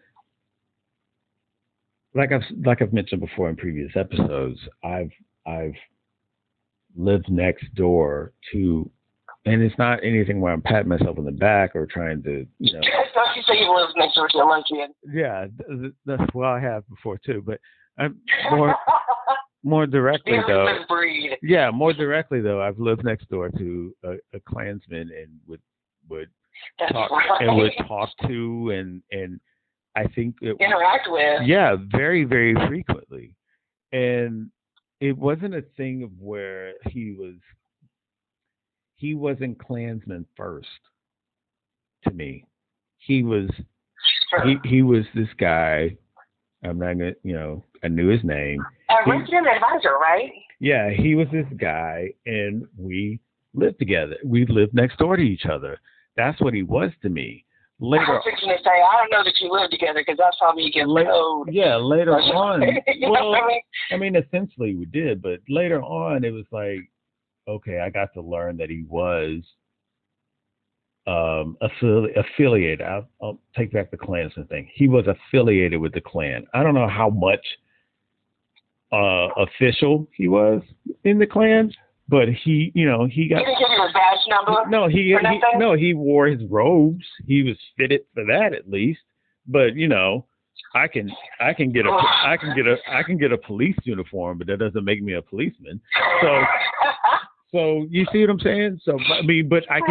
like I've mentioned before in previous episodes, I've lived next door to, and it's not anything where I'm patting myself on the back or trying to, Don't you say you live next door to a lesbian? Yeah, that's what I have before too, but I'm more directly though. Yeah, more directly though, I've lived next door to a Klansman and would talk and would talk to and I think interact with. Yeah, very, very frequently. And it wasn't a thing of where he wasn't Klansman first to me. He was he was this guy. I'm not gonna, I knew his name. A resident advisor, right? Yeah, he was this guy, and we lived together. We lived next door to each other. That's what he was to me. Later, I was fixing to say, I don't know that you live together because that's how you get code. Yeah, later on. Well, I mean, essentially we did, but later on it was like, okay, I got to learn that he was affiliated. I'll take back the Klansman thing. He was affiliated with the Klan. I don't know how much official he was in the Klan, but he got. He didn't give you a badge number. No, he wore his robes. He was fitted for that at least. But I can get a police uniform, but that doesn't make me a policeman. So you see what I'm saying? So I mean, but at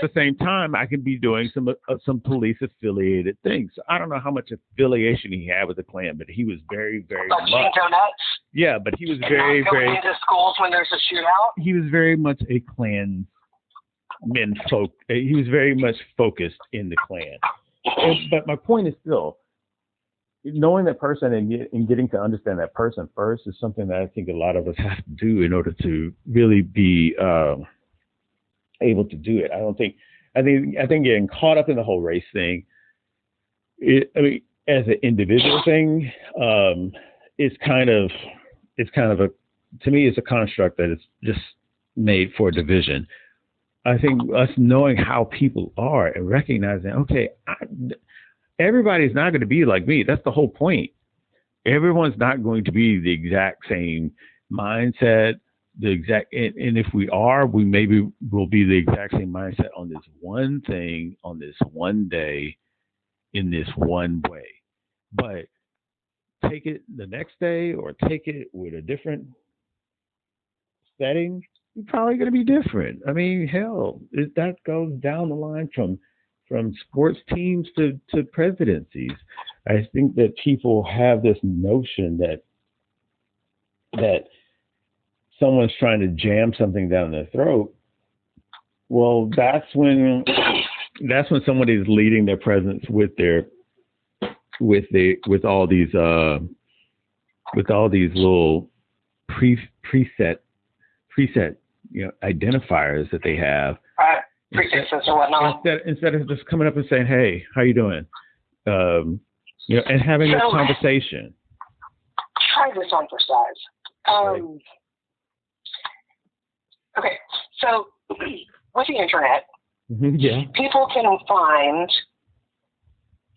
the same time, I can be doing some police affiliated things. So I don't know how much affiliation he had with the Klan, but he was very, very much. Yeah, but he was very, very. Going into schools when there's a shootout. He was very much a Klansman folk. He was very much focused in the Klan. But my point is still, knowing that person and getting to understand that person first is something that I think a lot of us have to do in order to really be able to do it. I think getting caught up in the whole race thing, as an individual thing, it's kind of to me, it's a construct that is just made for division. I think us knowing how people are and recognizing, okay, everybody's not going to be like me. That's the whole point. Everyone's not going to be the exact same mindset, and if we are, we maybe will be the exact same mindset on this one thing, on this one day, in this one way. But take it the next day or take it with a different setting, you're probably going to be different. I mean, hell, that goes down the line from sports teams to presidencies. I think that people have this notion that someone's trying to jam something down their throat. Well, that's when somebody's leading their presence with all these little preset identifiers that they have. Prefixes or whatnot. Instead of just coming up and saying, "Hey, how you doing?" And having a conversation. Try this on for size. Okay, so with the internet, people can find,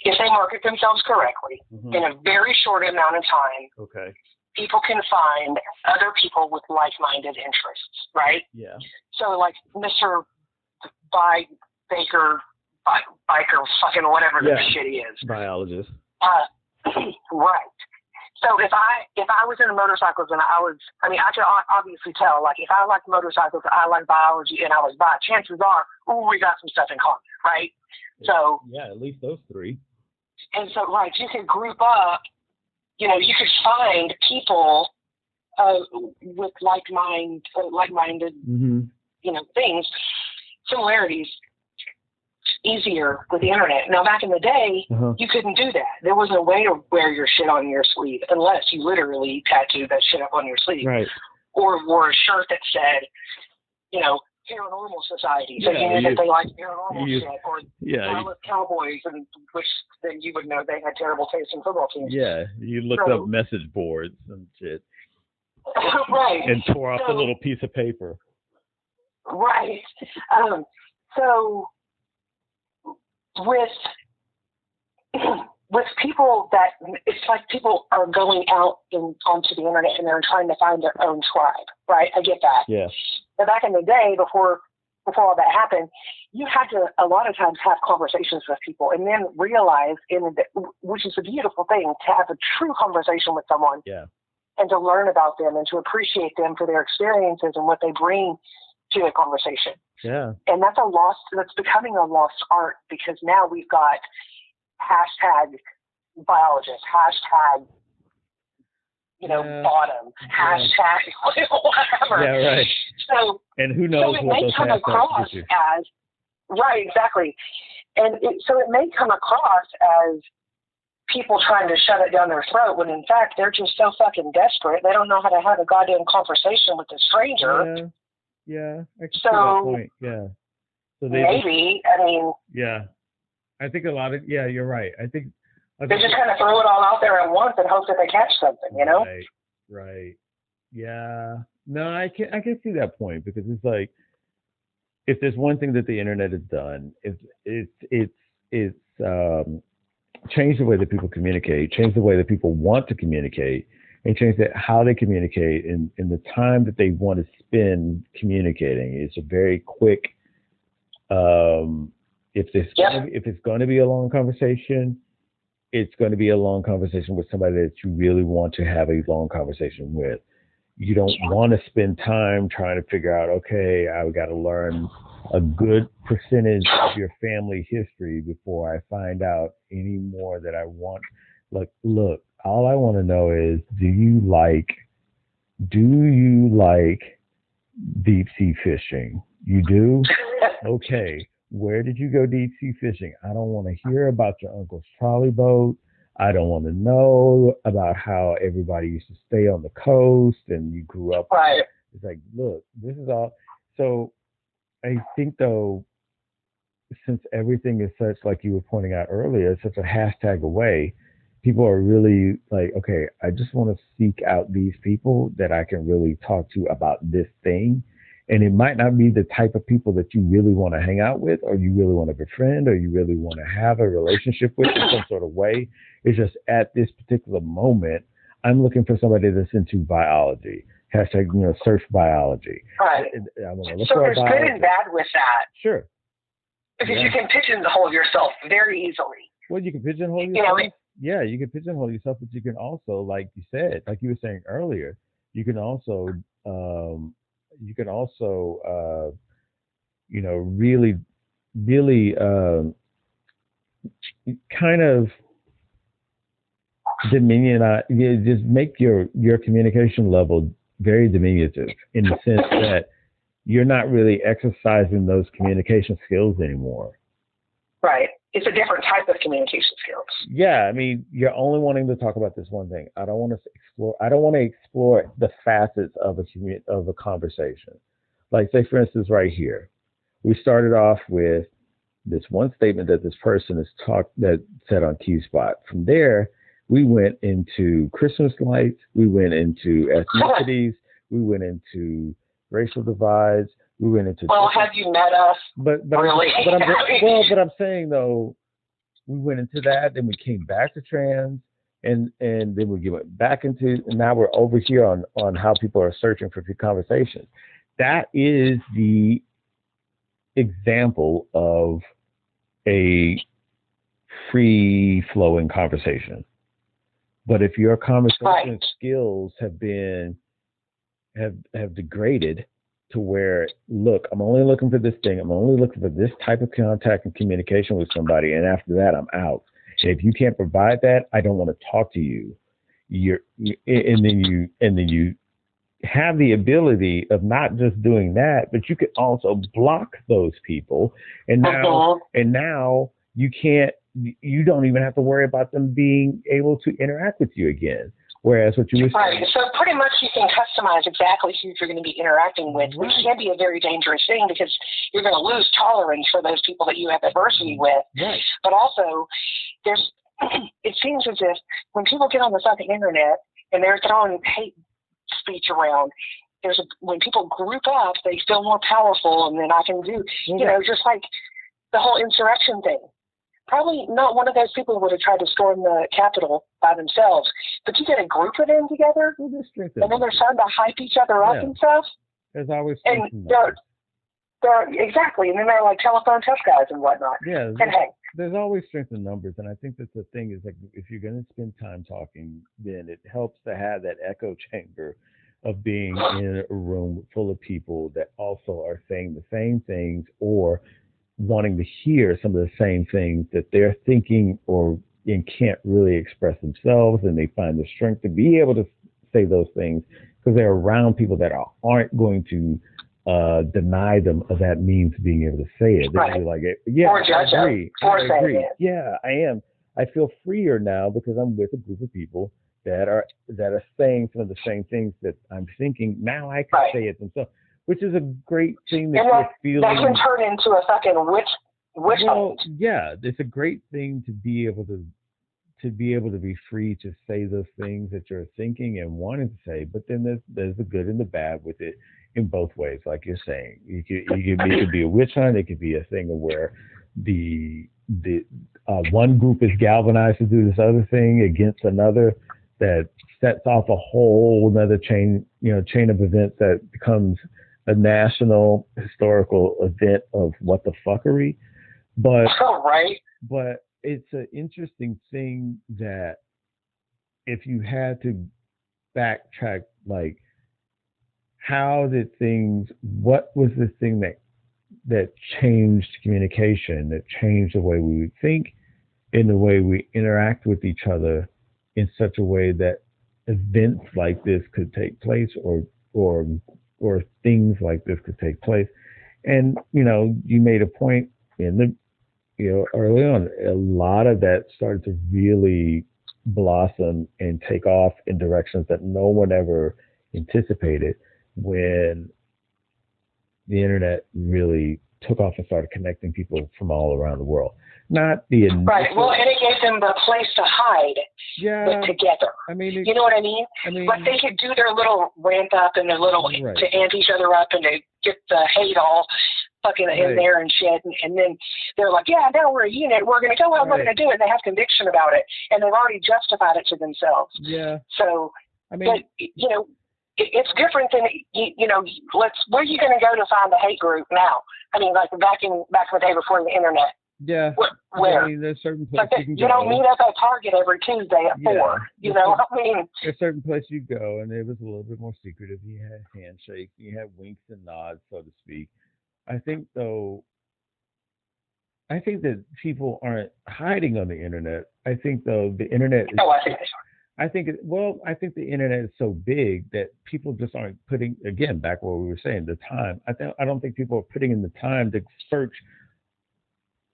if they market themselves correctly, in a very short amount of time, people can find other people with like-minded interests, right? Yeah. So like Mr. Biker, fucking whatever the shit he is. Biologist. Right. So if I was into motorcycles and I could obviously tell, like, if I like motorcycles, I like biology, and I was bi, chances are, we got some stuff in common, right? So. Yeah, at least those three. And so, right, you could group up, you could find people with like-minded, things, similarities, easier with the internet. Now, back in the day, you couldn't do that. There was no way to wear your shit on your sleeve unless you literally tattooed that shit up on your sleeve. Right. Or wore a shirt that said, Paranormal Society. So you knew that they liked paranormal shit. Or Dallas Cowboys, and which then you would know they had terrible taste in football teams. Yeah, you looked up message boards and shit. Right. And tore off the little piece of paper. Right. So with people it's like people are going out onto the internet and they're trying to find their own tribe, right? I get that. Yeah. But back in the day, before all that happened, you had to a lot of times have conversations with people and then realize, which is a beautiful thing, to have a true conversation with someone. Yeah. And to learn about them and to appreciate them for their experiences and what they bring to a conversation. Yeah. And that's becoming a lost art, because now we've got hashtag biologist, hashtag, bottom, hashtag whatever. Yeah, right. So, and who knows what those hashtags do. Right, exactly. And so it may come across as people trying to shove it down their throat when in fact they're just so fucking desperate they don't know how to have a goddamn conversation with a stranger. Yeah, I can see that point. Yeah. So maybe, yeah. I think a lot of, you're right. I think they just kind of throw it all out there at once and hope that they catch something, Right. Yeah. No, I can see that point, because it's like, if there's one thing that the internet has done, it's changed the way that people communicate, changed the way that people want to communicate, and changed how they communicate and the time that they want to spend communicating. It's a very quick. If it's going to be a long conversation, it's going to be a long conversation with somebody that you really want to have a long conversation with. You don't want to spend time trying to figure out, okay, I've got to learn a good percentage of your family history before I find out any more that I want. Like, look, all I want to know is, do you like deep sea fishing? You do? Okay. Where did you go deep sea fishing? I don't want to hear about your uncle's trolley boat. I don't want to know about how everybody used to stay on the coast and you grew up. Right. It's like, look, this is all. So I think, though, since everything is such, like you were pointing out earlier, it's such a hashtag away, people are really like, okay, I just want to seek out these people that I can really talk to about this thing. And it might not be the type of people that you really want to hang out with, or you really want to befriend, or you really want to have a relationship with in some sort of way. It's just at this particular moment, I'm looking for somebody that's into biology. Hashtag, search biology. Right. So there's good and bad with that. Sure. Because you can pigeonhole yourself very easily. Well, you can pigeonhole yourself. Yeah, you can pigeonhole yourself, but you can also, like you said, like you were saying earlier, you can also really, really kind of just make your communication level very diminutive in the sense that you're not really exercising those communication skills anymore. Right. It's a different type of communication skills. Yeah, I mean, you're only wanting to talk about this one thing. I don't want to explore the facets of a conversation. Like, say, for instance, right here, we started off with this one statement that this person that said on Q Spot. From there, we went into Christmas lights. We went into ethnicities. We went into racial divides. We went into. Well, have you met us? But really? But I'm saying, though, we went into that, then we came back to trans, and then we went back into, and now we're over here on how people are searching for conversations. That is the example of a free-flowing conversation. But if your conversation skills have degraded to where, look, I'm only looking for this thing. I'm only looking for this type of contact and communication with somebody, and after that, I'm out. And if you can't provide that, I don't want to talk to you. And then you have the ability of not just doing that, but you could also block those people. And now you don't even have to worry about them being able to interact with you again. Whereas what you were saying. Right. So pretty much you can customize exactly who you're going to be interacting with, which can be a very dangerous thing because you're going to lose tolerance for those people that you have adversity with. Right. But also, it seems as if when people get on the fucking internet and they're throwing hate speech around, when people group up, they feel more powerful, and then I can do, just like the whole insurrection thing. Probably not one of those people would have tried to storm the Capitol by themselves, but you get a group of them together, and then they're starting to hype each other up and stuff. There's always and they're exactly, and then they're like telephone tough guys and whatnot. Yeah, there's always strength in numbers, and I think that the thing is, like, if you're going to spend time talking, then it helps to have that echo chamber of being in a room full of people that also are saying the same things or wanting to hear some of the same things that they're thinking and can't really express themselves, and they find the strength to be able to say those things because they're around people that aren't going to deny them of that means being able to say it. They'll be like, yeah, I agree. Yeah, I am. I feel freer now because I'm with a group of people that are saying some of the same things that I'm thinking. Now I can say it themselves. Which is a great thing that you're feeling. That can turn into a fucking witch hunt. Yeah, it's a great thing to be able to be free to say those things that you're thinking and wanting to say. But then there's the good and the bad with it. in both ways, like you're saying. It could be a witch hunt. It could be a thing of where the one group is galvanized to do this other thing against another that sets off a whole another chain of events that becomes a national historical event of what the fuckery. But right. But it's an interesting thing that if you had to backtrack, like, what was the thing that changed communication, that changed the way we would think, in the way we interact with each other, in such a way that events like this could take place, or things like this could take place. And you made a point in the early on, a lot of that started to really blossom and take off in directions that no one ever anticipated when the internet really took off and started connecting people from all around the world. Not the initial, right. Well, and it gave them the place to hide, but together. I mean, you know what I mean? Like they could do their little ramp up and their little to amp each other up and to get the hate all fucking in there and shit. And then they're like, yeah, now we're a unit. We're going to go out. We're going to do it. And they have conviction about it, and they've already justified it to themselves. Yeah. So, I mean, but, it's different than where are you going to go to find the hate group now? I mean, like back in the day before the internet. Yeah. Where? I mean, there's certain places you don't meet up at Target every Tuesday at 4. I mean, there's certain places you go, and it was a little bit more secretive. You had handshakes, you had winks and nods, so to speak. I think that people aren't hiding on the internet. I think the internet is. Oh, I think they are. I think the internet is so big that people just aren't putting, again, back what we were saying, the time. I don't think people are putting in the time to search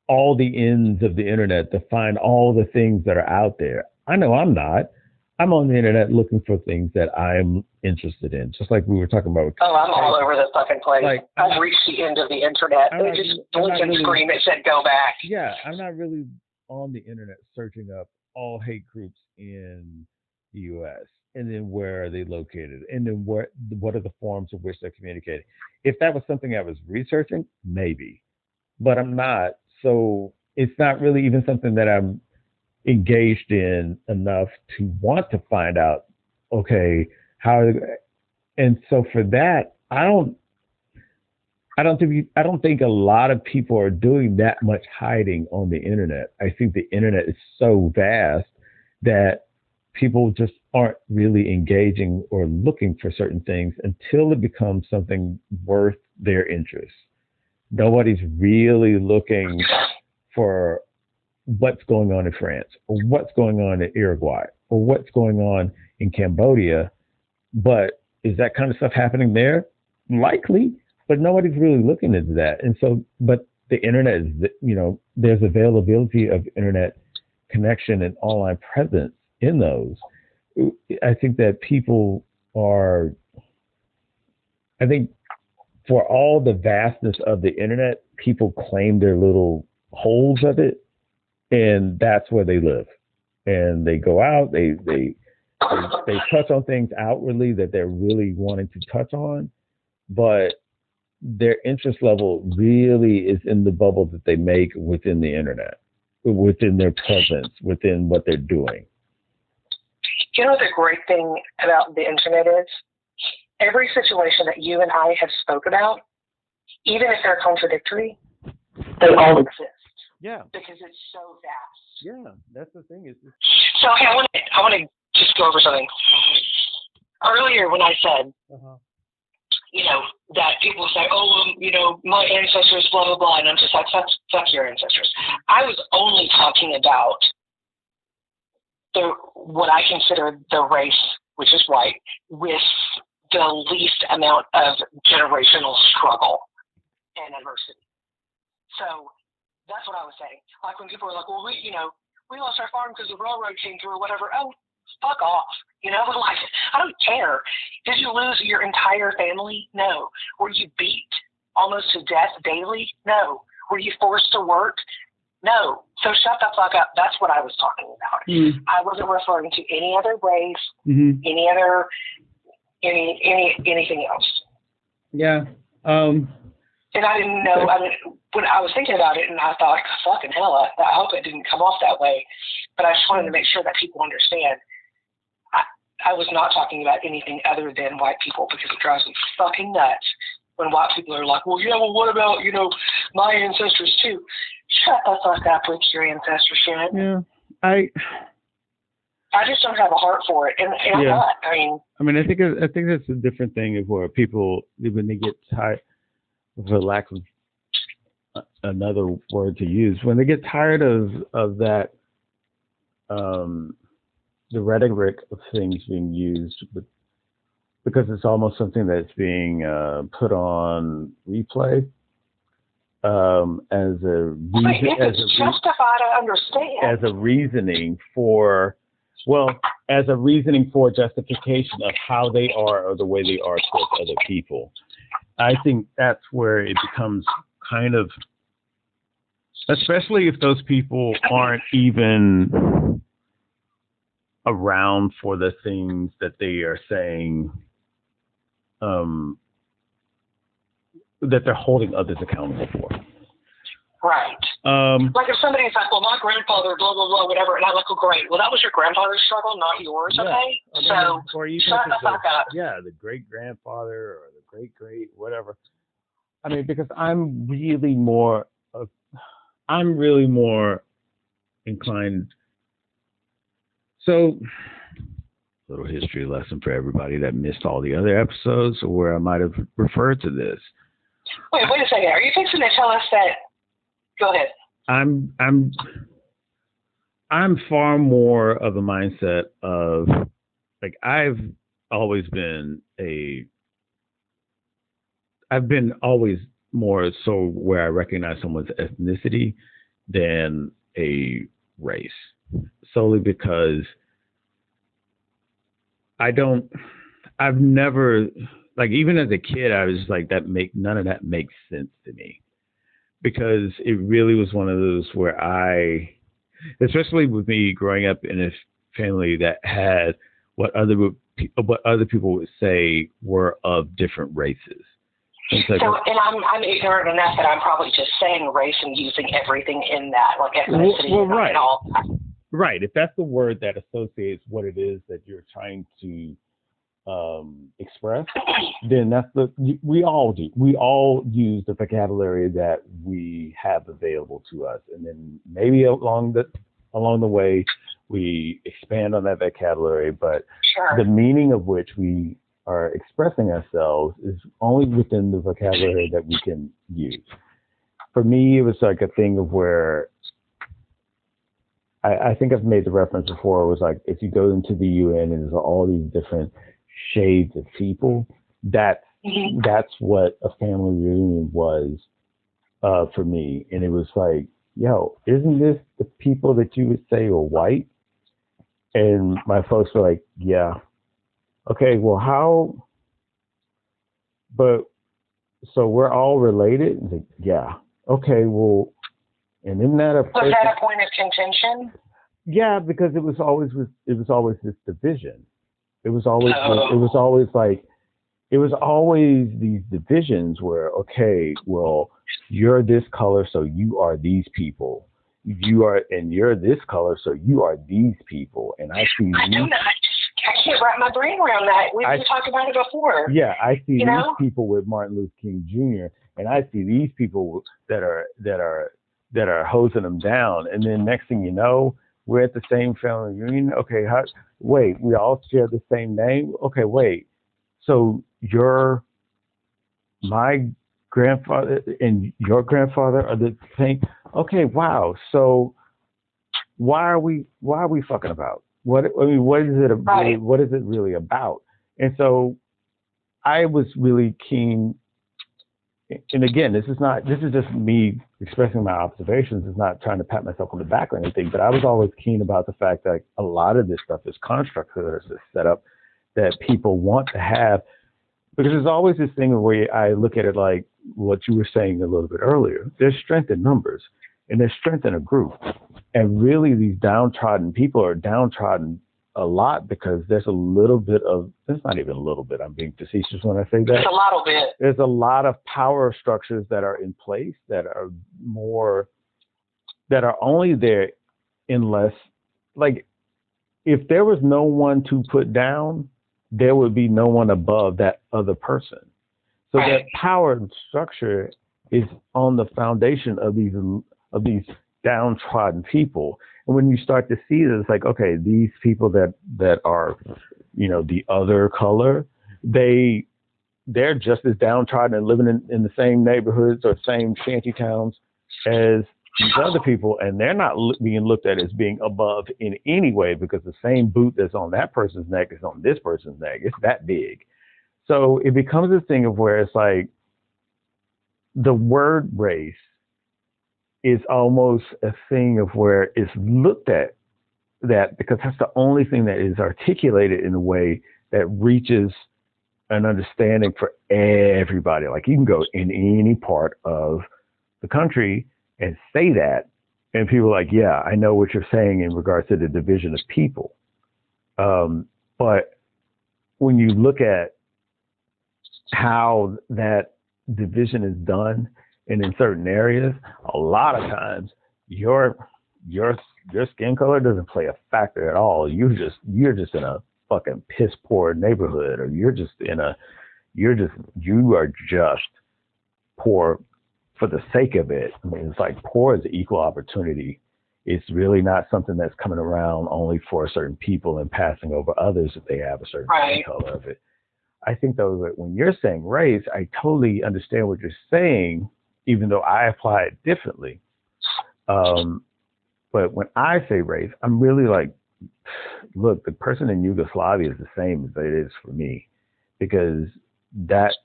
all the ends of the internet to find all the things that are out there. I know I'm not. I'm on the internet looking for things that I'm interested in, just like we were talking about. Oh, I'm all over the fucking place. I've reached the end of the internet. They just blink and scream and said, go back. Yeah, I'm not really on the internet searching up all hate groups in the U.S. and then where are they located, and then what are the forms of which they're communicating. If that was something I was researching, maybe, but I'm not. So it's not really even something that I'm engaged in enough to want to find out, okay, how. And so for that, I don't think a lot of people are doing that much hiding on the internet. I think the internet is so vast that people just aren't really engaging or looking for certain things until it becomes something worth their interest. Nobody's really looking for what's going on in France, or what's going on in Uruguay, or what's going on in Cambodia. But is that kind of stuff happening there? Likely, but nobody's really looking into that. And so, but the internet is, there's availability of internet connection and online presence in those. I think that I think for all the vastness of the internet, people claim their little holes of it, and that's where they live. And they go out, they touch on things outwardly that they're really wanting to touch on, but their interest level really is in the bubble that they make within the internet, within their presence, within what they're doing. You know, the great thing about the internet is every situation that you and I have spoke about, even if they're contradictory, they all exist. Yeah. Because it's so vast. Yeah, that's the thing. So hey, I want to just go over something. Earlier when I said, that people say, my ancestors, blah, blah, blah, and I'm just like, fuck your ancestors. I was only talking about what I consider the race, which is white, with the least amount of generational struggle and adversity. So that's what I was saying. Like when people are like, well, we lost our farm because the railroad came through or whatever. Oh, fuck off. Like, I don't care. Did you lose your entire family? No. Were you beat almost to death daily? No. Were you forced to work? No. So shut the fuck up. That's what I was talking about. I wasn't referring to any other race, any other, anything else. Yeah. And I didn't know. I mean, when I was thinking about it, and I thought, fucking hell, I hope it didn't come off that way. But I just wanted to make sure that people understand. I was not talking about anything other than white people, because it drives me fucking nuts when white people are like, well, yeah, well, what about, my ancestors too? Shut the fuck up with your ancestor shit. Yeah. I just don't have a heart for it, and I'm not. I think that's a different thing of where people, when they get tired, for lack of another word to use, when they get tired of that, the rhetoric of things being used, because it's almost something that's being put on replay as a reason, it's justified, I understand. As a reasoning for. Well, as a reasoning for justification of how they are or the way they are towards other people. I think that's where it becomes kind of, especially if those people aren't even around for the things that they are saying, that they're holding others accountable for. Right. Like if somebody's like, well, my grandfather, blah, blah, blah, whatever, and I'm like, oh, great. Well, that was your grandfather's struggle, not yours, okay? So, shut the fuck up. Yeah, the great-grandfather or the great-great, whatever. I mean, because I'm really more inclined. So, little history lesson for everybody that missed all the other episodes where I might have referred to this. Wait a second. Are you fixing to tell us that? Go ahead. I'm far more of a mindset of, like, I've been always more so where I recognize someone's ethnicity than a race, solely because I've never, like, even as a kid, I was like, none of that makes sense to me. Because it really was one of those where especially with me growing up in a family that had what other people would say were of different races. And I'm ignorant enough that I'm probably just saying race and using everything in that, like ethnicity and all. Right. If that's the word that associates what it is that you're trying to express, then we all do. We all use the vocabulary that we have available to us, and then maybe along the way we expand on that vocabulary. But the meaning of which we are expressing ourselves is only within the vocabulary that we can use. For me, it was like a thing of where I think I've made the reference before. It was like if you go into the UN and there's all these different shades of people, that's what a family reunion was for me. And it was like, yo, isn't this the people that you would say are white? And my folks were like, yeah. Okay, well, how? But so we're all related? Like, yeah. Okay, well, and isn't that was that a point of contention? Yeah, because it was always this division. It was always these divisions where, okay, well, you're this color, so you are these people. You're this color, so you are these people. And I see. I can't wrap my brain around that. We talked about it before. Yeah, I see these people with Martin Luther King Jr. and I see these people that are hosing them down. And then next thing you know, we're at the same family reunion. Okay, wait, we all share the same name? Okay, wait. So you're my grandfather and your grandfather are the same? Okay, wow. So why are we fucking about? What is it really about? And so I was really keen. And again, this is just me expressing my observations. It's not trying to pat myself on the back or anything, but I was always keen about the fact that a lot of this stuff is constructs that are set up that people want to have, because there's always this thing where I look at it like what you were saying a little bit earlier. There's strength in numbers and there's strength in a group. And really these downtrodden people are downtrodden a lot because there's a little bit of, it's not even a little bit, I'm being facetious when I say that. It's a little bit. There's a lot of power structures that are in place that are only there unless, like, if there was no one to put down, there would be no one above that other person. So that power structure is on the foundation of these downtrodden people. And when you start to see this, it's like, okay, these people that are, the other color, they're just as downtrodden and living in the same neighborhoods or same shanty towns as these other people, and they're not being looked at as being above in any way because the same boot that's on that person's neck is on this person's neck. It's that big. So it becomes a thing of where it's like the word race is almost a thing of where it's looked at that because that's the only thing that is articulated in a way that reaches an understanding for everybody. Like you can go in any part of the country and say that, and people are like, yeah, I know what you're saying in regards to the division of people. But when you look at how that division is done, and in certain areas, a lot of times your skin color doesn't play a factor at all. You're just in a fucking piss poor neighborhood, or you are just poor for the sake of it. I mean, it's like poor is equal opportunity. It's really not something that's coming around only for certain people and passing over others if they have a certain skin color of it. I think though that when you're saying race, I totally understand what you're saying, even though I apply it differently. But when I say race, I'm really like, look, the person in Yugoslavia is the same as it is for me, because that's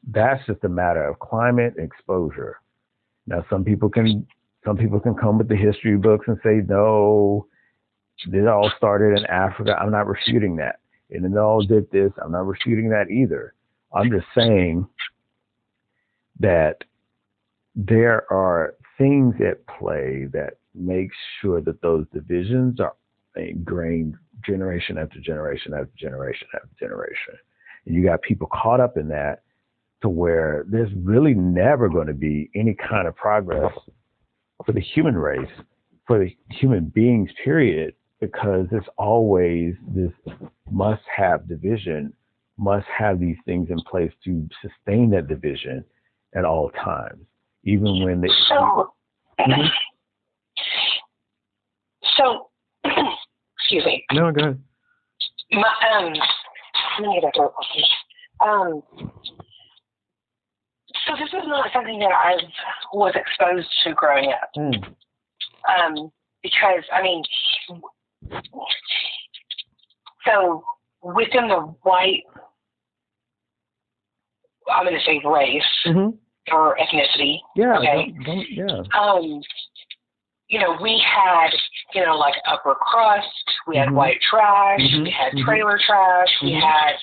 just a matter of climate and exposure. Now, some people can come with the history books and say, no, this all started in Africa. I'm not refuting that. And it all did this. I'm not refuting that either. I'm just saying that there are things at play that make sure that those divisions are ingrained generation after generation after generation after generation. And you got people caught up in that to where there's really never going to be any kind of progress for the human race, for the human beings, period, because there's always this must-have division, must have these things in place to sustain that division at all times, even when they... So, excuse me. No, go ahead. Let me get that door. So this is not something that I was exposed to growing up. Because, I mean, so within the white, I'm going to say race or ethnicity. Yeah. Okay. We had, like upper crust, we had white trash, we had trailer trash, we had,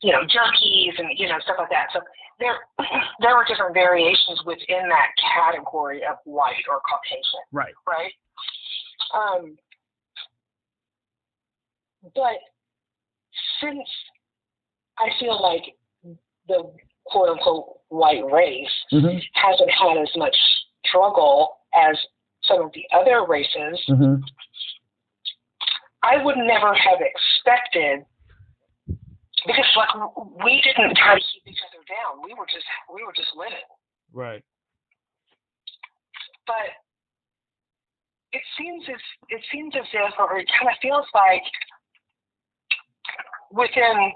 junkies and, stuff like that. So there were different variations within that category of white or Caucasian. Right. Right. But since I feel like the quote unquote white race hasn't had as much struggle as some of the other races, I would never have expected, because we didn't try to keep each other down. We were just living. Right. But it seems as if, or it kind of feels like, within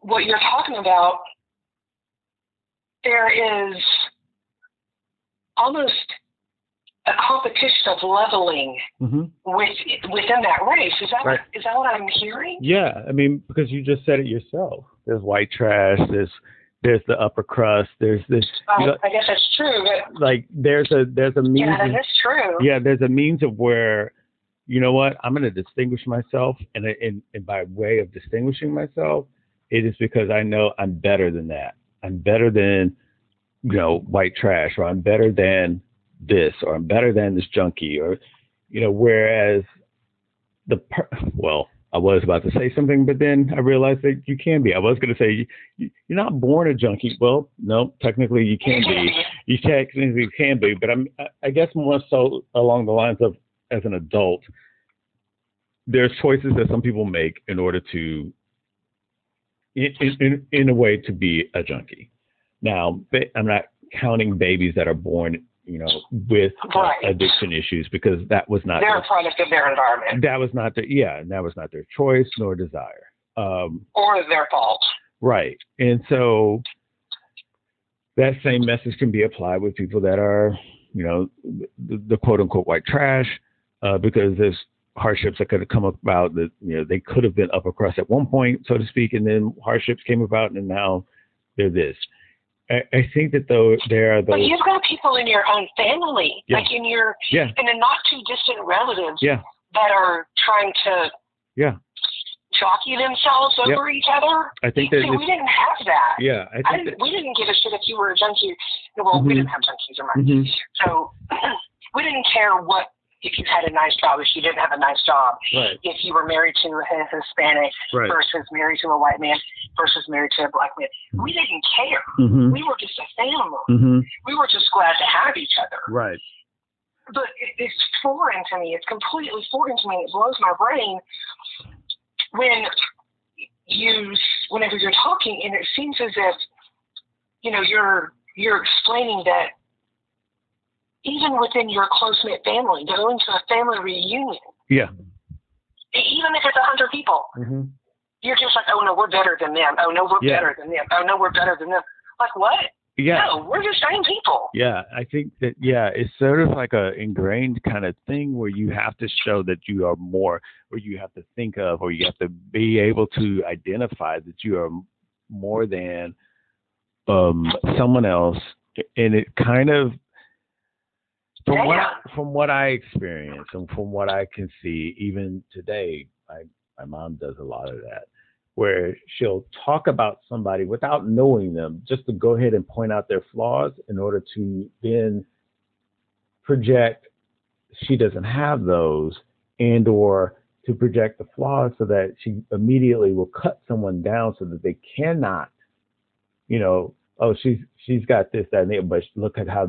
what you're talking about, there is almost a competition of leveling within that race. Is that is that what I'm hearing? Yeah, I mean, because you just said it yourself. There's white trash. There's the upper crust. There's this. I guess that's true. But like there's a means. Yeah, that is true. Yeah, there's a means of where, you know what, I'm going to distinguish myself, and by way of distinguishing myself, it is because I know I'm better than that. I'm better than, white trash, or I'm better than this, or I'm better than this junkie, or, whereas well, I was about to say something, but then I realized that you can be. I was going to say you're not born a junkie. Well, no, technically you can be. You technically can be, but I guess more so along the lines of, as an adult, there's choices that some people make in order to, in a way, to be a junkie. Now, I'm not counting babies that are born, with addiction issues, because that was not they're a product of their environment. That was not their choice nor desire, or their fault. Right. And so that same message can be applied with people that are, the quote unquote white trash, because there's hardships that could have come about that, they could have been upper crust at one point, so to speak, and then hardships came about and now they're this. I think that there are those. But you've got people in your own family, like in your, in a not too distant relatives, that are trying to jockey themselves over each other. I think that we didn't have that. Yeah, we didn't give a shit if you were a junkie. Well, we didn't have junkies around, so we didn't care if you had a nice job, if you didn't have a nice job, if you were married to a Hispanic versus married to a white man versus married to a black man. We didn't care. We were just a family. We were just glad to have each other. Right. But it's foreign to me. It's completely foreign to me. It blows my brain whenever you're talking, and it seems as if, you're explaining that even within your close-knit family, going to a family reunion, even if it's 100 people, you're just like, oh, no, we're better than them. Oh, no, we're better than them. Oh, no, we're better than them. Like, what? Yeah. No, we're the same people. Yeah, I think that, it's sort of like a ingrained kind of thing where you have to show that you are more, or you have to think of, or you have to be able to identify that you are more than someone else. And it kind of, from what I experience and from what I can see, even today, my mom does a lot of that, where she'll talk about somebody without knowing them, just to go ahead and point out their flaws in order to then project she doesn't have those, and or to project the flaws so that she immediately will cut someone down so that they cannot, oh, she's got this, that, and the other, but look at how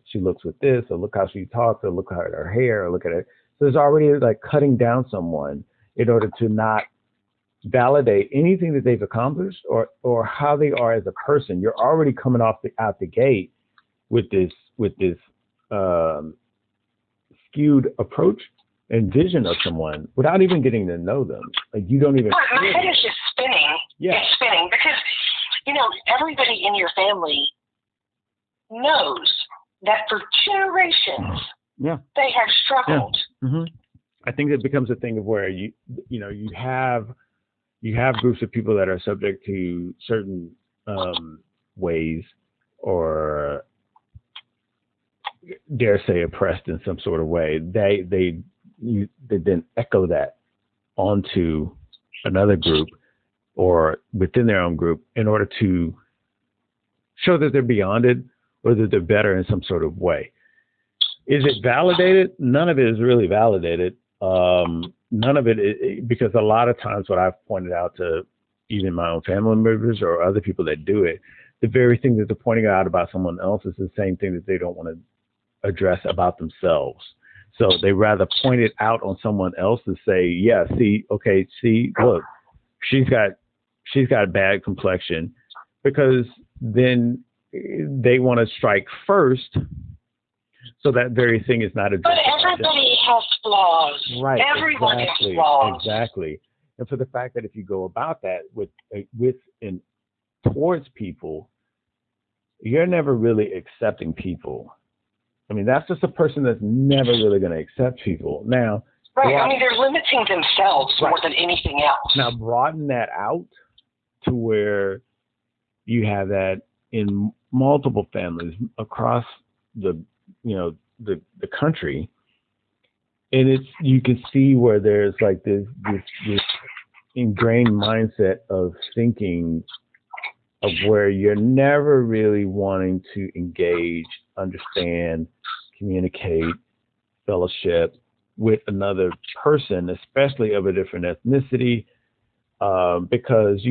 she looks with this, or look how she talks, or look at her hair, or look at it. So there's already like cutting down someone in order to not validate anything that they've accomplished or how they are as a person. You're already coming out the gate with this skewed approach and vision of someone without even getting to know them. Like, you don't even. My head is just spinning. Yeah. It's spinning because everybody in your family knows that for generations they have struggled. I think it becomes a thing of where you have groups of people that are subject to certain ways, or dare say oppressed in some sort of way. They then echo that onto another group or within their own group in order to show that they're beyond it, or that they're better in some sort of way. Is it validated? None of it is really validated. None of it, because a lot of times what I've pointed out to even my own family members or other people that do it, the very thing that they're pointing out about someone else is the same thing that they don't want to address about themselves. So they rather point it out on someone else to say, look, she's got bad complexion, because then they want to strike first, so that very thing is not addressed. But everybody has flaws. Right. Everyone has flaws. Exactly. And for the fact that if you go about that with and towards people, you're never really accepting people. I mean, that's just a person that's never really going to accept people. Now, right. They're limiting themselves more than anything else. Now, broaden that out to where you have that in multiple families across the country, and you can see where there's like this ingrained mindset of thinking of where you're never really wanting to engage, understand, communicate, fellowship with another person, especially of a different ethnicity, because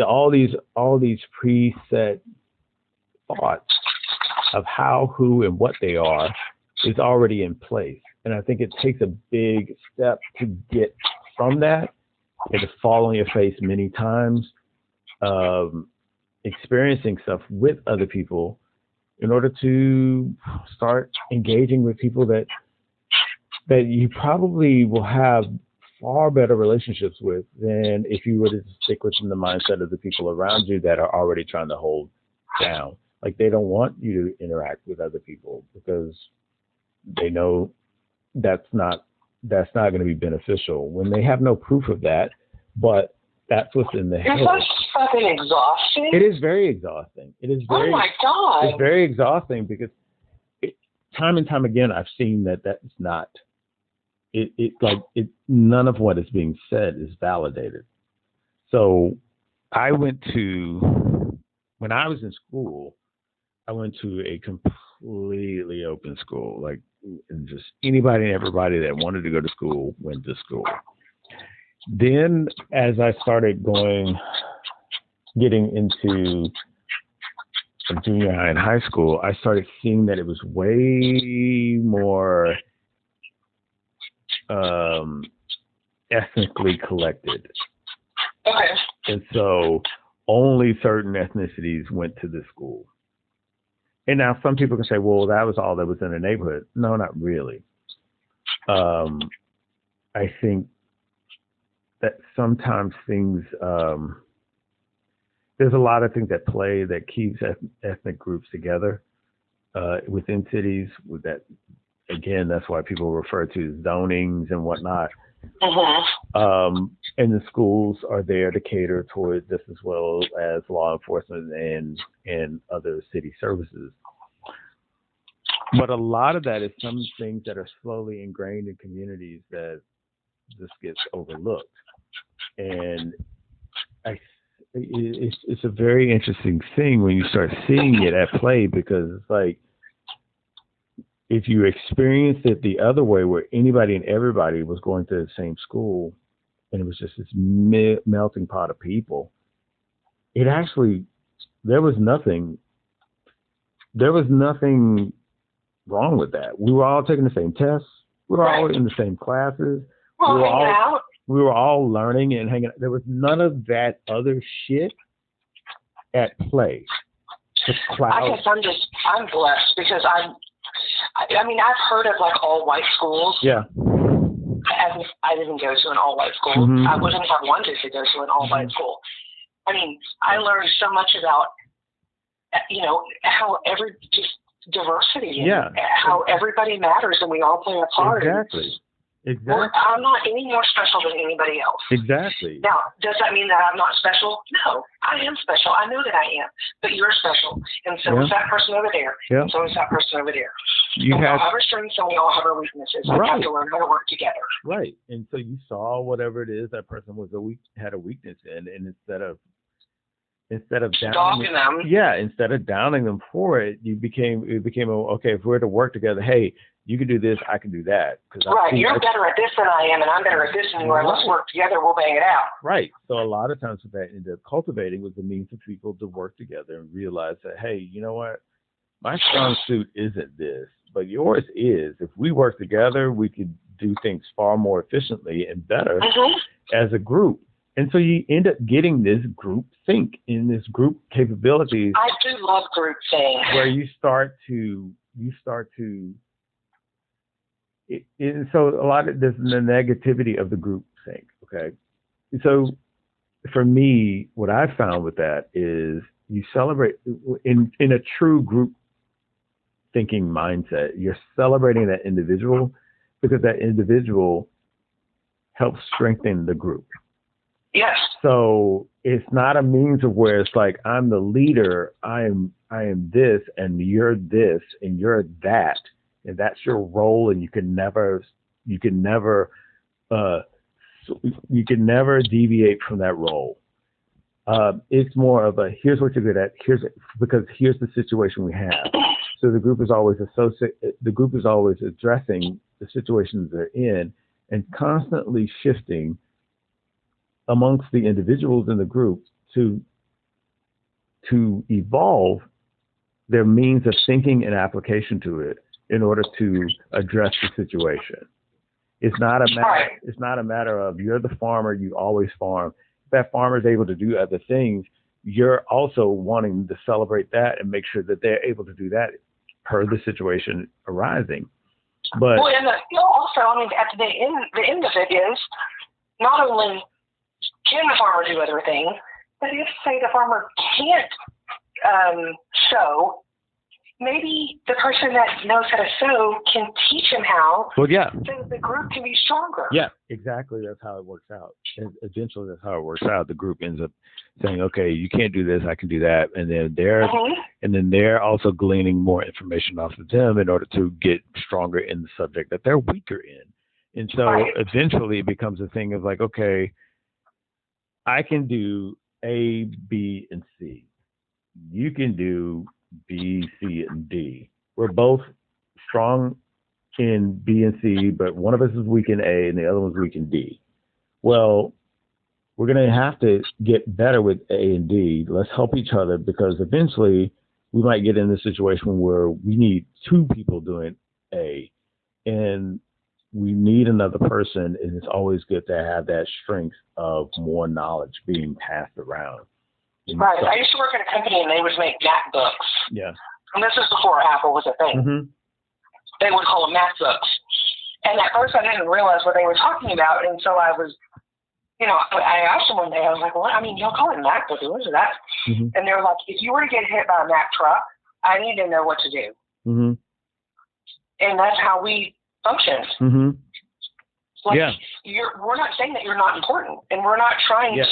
all these preset thoughts of how, who, and what they are is already in place. And I think it takes a big step to get from that and to fall on your face many times, experiencing stuff with other people in order to start engaging with people that you probably will have far better relationships with than if you were to stick within the mindset of the people around you that are already trying to hold down. Like, they don't want you to interact with other people because they know that's not going to be beneficial when they have no proof of that, but that's what's in the head. Is that fucking exhausting? It is very exhausting. It is very, oh my God. It's very exhausting because time and time again, I've seen that's not, none of what is being said is validated. So when I was in school, I went to a completely open school, like, and just anybody and everybody that wanted to go to school went to school. Then as I started getting into junior high and high school, I started seeing that it was way more ethnically collected. Okay. And so only certain ethnicities went to this school. And now some people can say, well, that was all that was in the neighborhood. No, not really. I think that sometimes things, there's a lot of things at play that keeps ethnic groups together within cities. With that, again, that's why people refer to zonings and whatnot. Mm-hmm. And the schools are there to cater toward this, as well as law enforcement and other city services. But a lot of that is some things that are slowly ingrained in communities that just gets overlooked. And it's a very interesting thing when you start seeing it at play, because it's like, if you experienced it the other way, where anybody and everybody was going to the same school and it was just this melting pot of people, it actually, there was nothing wrong with that. We were all taking the same tests. We were all in the same classes. We were all learning and hanging out. There was none of that other shit at play. I guess I'm blessed because I mean, I've heard of like all white schools. Yeah. I didn't go to an all white school. Mm-hmm. I wouldn't have wanted to go to an all white school. I mean, I learned so much about, how just diversity and how everybody matters and we all play a part. Exactly. Well, I'm not any more special than anybody else. Exactly. Now, does that mean that I'm not special? No, I am special. I know that I am. But you're special. And so is that person over there. And so is that person over there. We all have our strengths and we all have our weaknesses. We have to learn how to work together. Right. And so you saw whatever it is that person had a weakness in, and instead of downing them. Yeah, instead of downing them for it, it became okay, if we're to work together, hey, you can do this, I can do that. You're better at this than I am, and I'm better at this than you are. Let's work together, we'll bang it out. Right. So a lot of times what that ended up cultivating was the means for people to work together and realize that, hey, you know what? My strong suit isn't this, but yours is. If we work together, we could do things far more efficiently and better as a group. And so you end up getting this group think, in this group capabilities. I do love group think. Where you start to, so a lot of this, the negativity of the group think, okay? So for me, what I found with that is you celebrate, in a true group thinking mindset, you're celebrating that individual because that individual helps strengthen the group. Yes. So it's not a means of where it's like, I'm the leader, I am this, and you're this, and you're that, and that's your role, and you can never deviate from that role. It's more of a here's what you're good at. Because here's the situation we have. So the group is always addressing the situations they're in and constantly shifting amongst the individuals in the group to evolve their means of thinking and application to it in order to address the situation. It's not a matter of you're the farmer, you always farm. If that farmer is able to do other things, you're also wanting to celebrate that and make sure that they're able to do that per the situation arising. But and also, I mean, at the end of it is not only can the farmer do other things, but if say the farmer can't sew, maybe the person that knows how to sew can teach him how. Well, yeah. So the group can be stronger. Yeah, exactly. That's how it works out. And eventually, that's how it works out. The group ends up saying, "Okay, you can't do this. I can do that," and then they're also gleaning more information off of them in order to get stronger in the subject that they're weaker in. And so eventually, it becomes a thing of like, okay, I can do A, B, and C. You can do B, C, and D. We're both strong in B and C, but one of us is weak in A and the other one's weak in D. Well, we're going to have to get better with A and D. Let's help each other because eventually we might get in a situation where we need two people doing A and we need another person. And it's always good to have that strength of more knowledge being passed around. Right. So, I used to work at a company and they would make MacBooks. Yeah. And this is before Apple was a thing. Mm-hmm. They would call them MacBooks. And at first I didn't realize what they were talking about. And so I was, I asked them one day, I was like, what? I mean, y'all call it MacBook. What is that? Mm-hmm. And they were like, if you were to get hit by a Mac truck, I need to know what to do. Mm-hmm. And that's how we function. Mm-hmm. Like, we're not saying that you're not important, and we're not trying to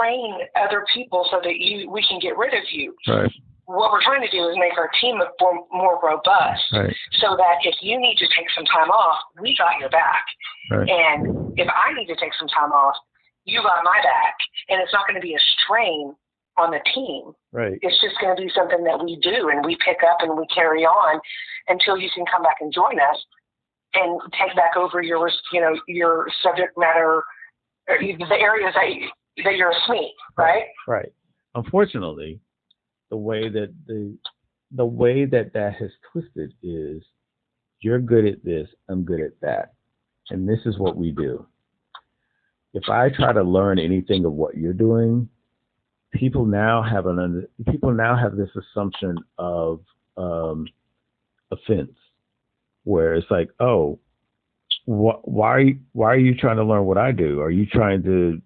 train other people so that we can get rid of you. Right. What we're trying to do is make our team more robust, so that if you need to take some time off, we got your back. Right. And if I need to take some time off, you got my back, and it's not going to be a strain on the team. Right. It's just going to be something that we do, and we pick up and we carry on until you can come back and join us. And take back over your subject matter, the areas that you're a SME, right? Right. Unfortunately, the way that has twisted is you're good at this, I'm good at that, and this is what we do. If I try to learn anything of what you're doing, people now have this assumption of offense. Where it's like, oh, why are you trying to learn what I do? Are you trying to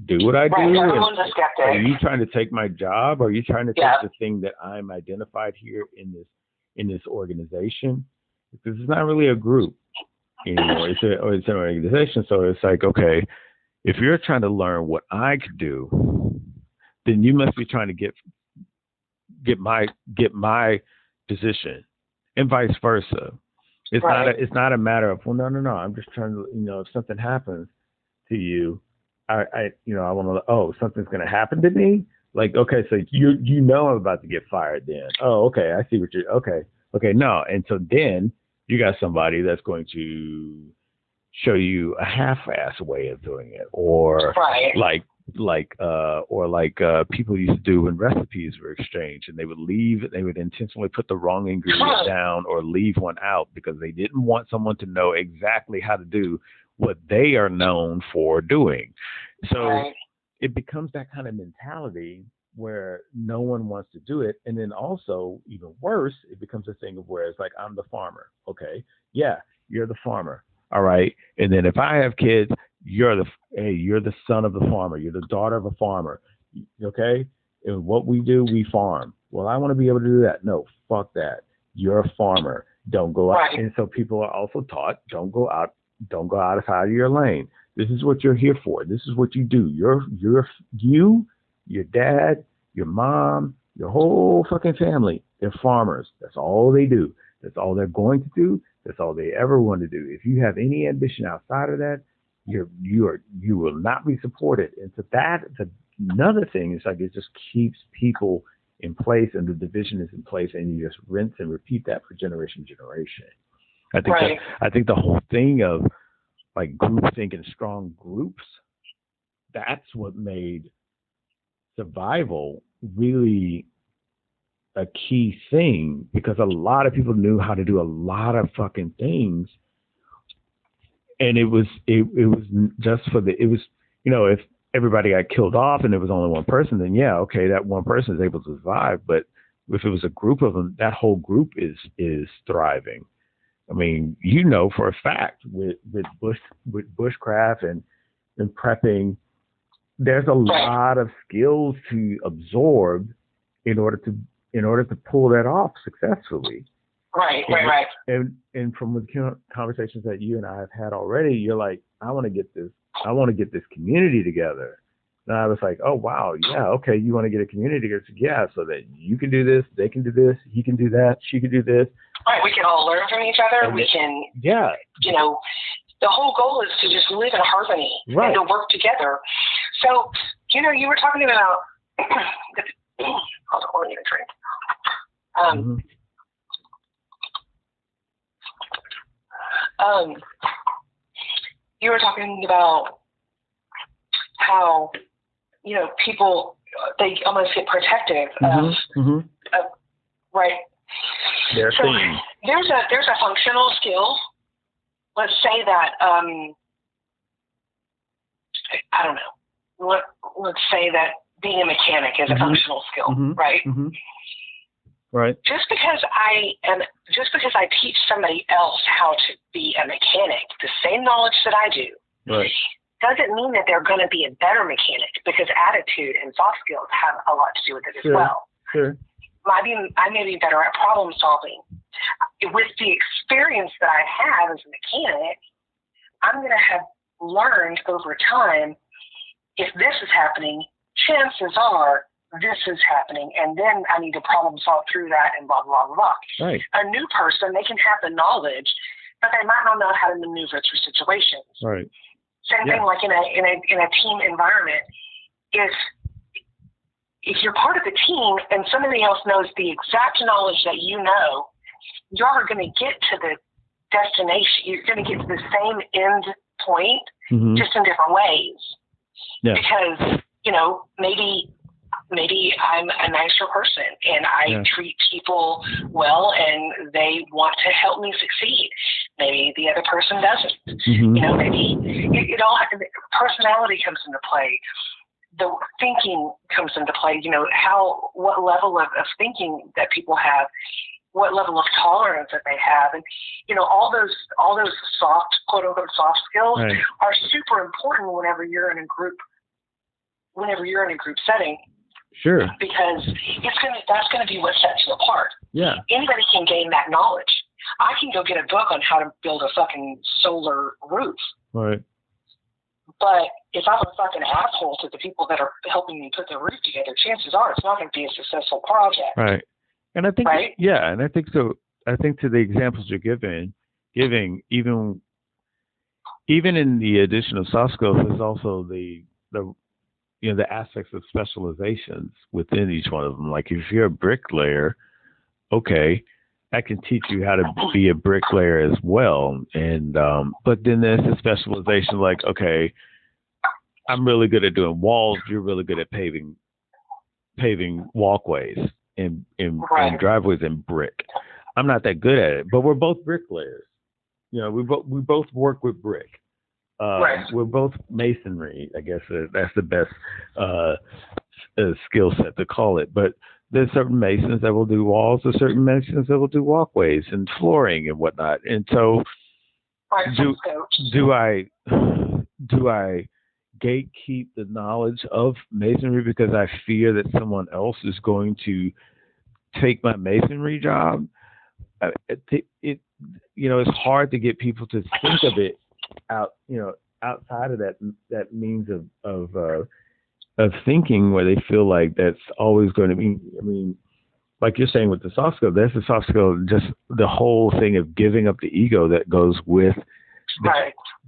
do what I do? Are you trying to take my job? Are you trying to take the thing that I'm identified here in this organization? Because it's not really a group anymore. It's an organization. So it's like, okay, if you're trying to learn what I could do, then you must be trying to get my position, and vice versa. It's not a matter of, well, no. I'm just trying to, if something happens to you, I want to, something's going to happen to me. Like, okay, so I'm about to get fired then. Oh, okay. I see what you're, okay. No. And so then you got somebody that's going to show you a half-ass way of doing it, or people used to do when recipes were exchanged, and they would intentionally put the wrong ingredient down or leave one out because they didn't want someone to know exactly how to do what they are known for doing. So it becomes that kind of mentality where no one wants to do it. And then also, even worse, it becomes a thing of where it's like, I'm the farmer. Okay. Yeah, you're the farmer. All right. And then if I have kids, you're the son of the farmer. You're the daughter of a farmer. Okay. And what we do, we farm. Well, I want to be able to do that. No, fuck that. You're a farmer. Don't go out. Right. And so people are also taught, don't go outside of your lane. This is what you're here for. This is what you do. Your dad, your mom, your whole fucking family, they're farmers. That's all they do. That's all they're going to do. That's all they ever want to do. If you have any ambition outside of that, you will not be supported. And another thing is like it just keeps people in place, and the division is in place, and you just rinse and repeat that for generation to generation. I think the whole thing of like groupthink and strong groups, that's what made survival really a key thing, because a lot of people knew how to do a lot of fucking things, and it was just for the, it was, you know, if everybody got killed off and there was only one person, then yeah, okay, that one person is able to survive. But if it was a group of them, that whole group is thriving. I mean, you know, for a fact with bushcraft and prepping, there's a lot of skills to absorb in order to pull that off successfully. Right. And from the conversations that you and I have had already, you're like, I want to get this community together. And I was like, oh wow, yeah, okay, you want to get a community together? Yeah, so that you can do this, they can do this, he can do that, she can do this. Right, we can all learn from each other. We can, you know, the whole goal is to just live in harmony and to work together. So, you know, you were talking about, hold on, let me get a drink. You were talking about how, you know, people, they almost get protective of right. So there's a functional skill. Let's say that I don't know. Let's say that being a mechanic is a functional skill, right? Right. Just because I teach somebody else how to be a mechanic, the same knowledge that I do, doesn't mean that they're going to be a better mechanic, because attitude and soft skills have a lot to do with it as well. Sure. I may be better at problem solving. With the experience that I have as a mechanic, I'm going to have learned over time, if this is happening, chances are this is happening, and then I need to problem solve through that and blah, blah, blah, blah. Right. A new person, they can have the knowledge, but they might not know how to maneuver through situations. Right. Same thing like in a team environment. If you're part of the team and somebody else knows the exact knowledge that you know, you're going to get to the destination. You're going to get to the same end point, just in different ways. Yeah. Because, you know, maybe I'm a nicer person and I treat people well and they want to help me succeed. Maybe the other person doesn't. You know, maybe it all, personality comes into play. The thinking comes into play. You know, what level of thinking that people have, what level of tolerance that they have, and you know, all those soft, quote unquote, soft skills are super important whenever you're in a group setting. Sure. Because that's gonna be what sets you apart. Yeah. Anybody can gain that knowledge. I can go get a book on how to build a fucking solar roof. Right. But if I'm a fucking asshole to the people that are helping me put the roof together, chances are it's not going to be a successful project. Right. And I think, and I think so. I think to the examples you're giving, even in the addition of soft skills, there's also the aspects of specializations within each one of them. Like if you're a bricklayer, okay, I can teach you how to be a bricklayer as well. And but then there's a specialization like, okay, I'm really good at doing walls. You're really good at paving walkways and driveways in brick. I'm not that good at it, but we're both bricklayers. You know, we both work with brick. We're both masonry. I guess that's the best skill set to call it. But there's certain masons that will do walls, there's certain masons that will do walkways and flooring and whatnot. And so, do I gatekeep the knowledge of masonry because I fear that someone else is going to take my masonry job? It's hard to get people to think of it outside of that means of thinking, where they feel like that's always going to be. I mean, like you're saying with the soft skill, that's the soft skill, just the whole thing of giving up the ego that goes with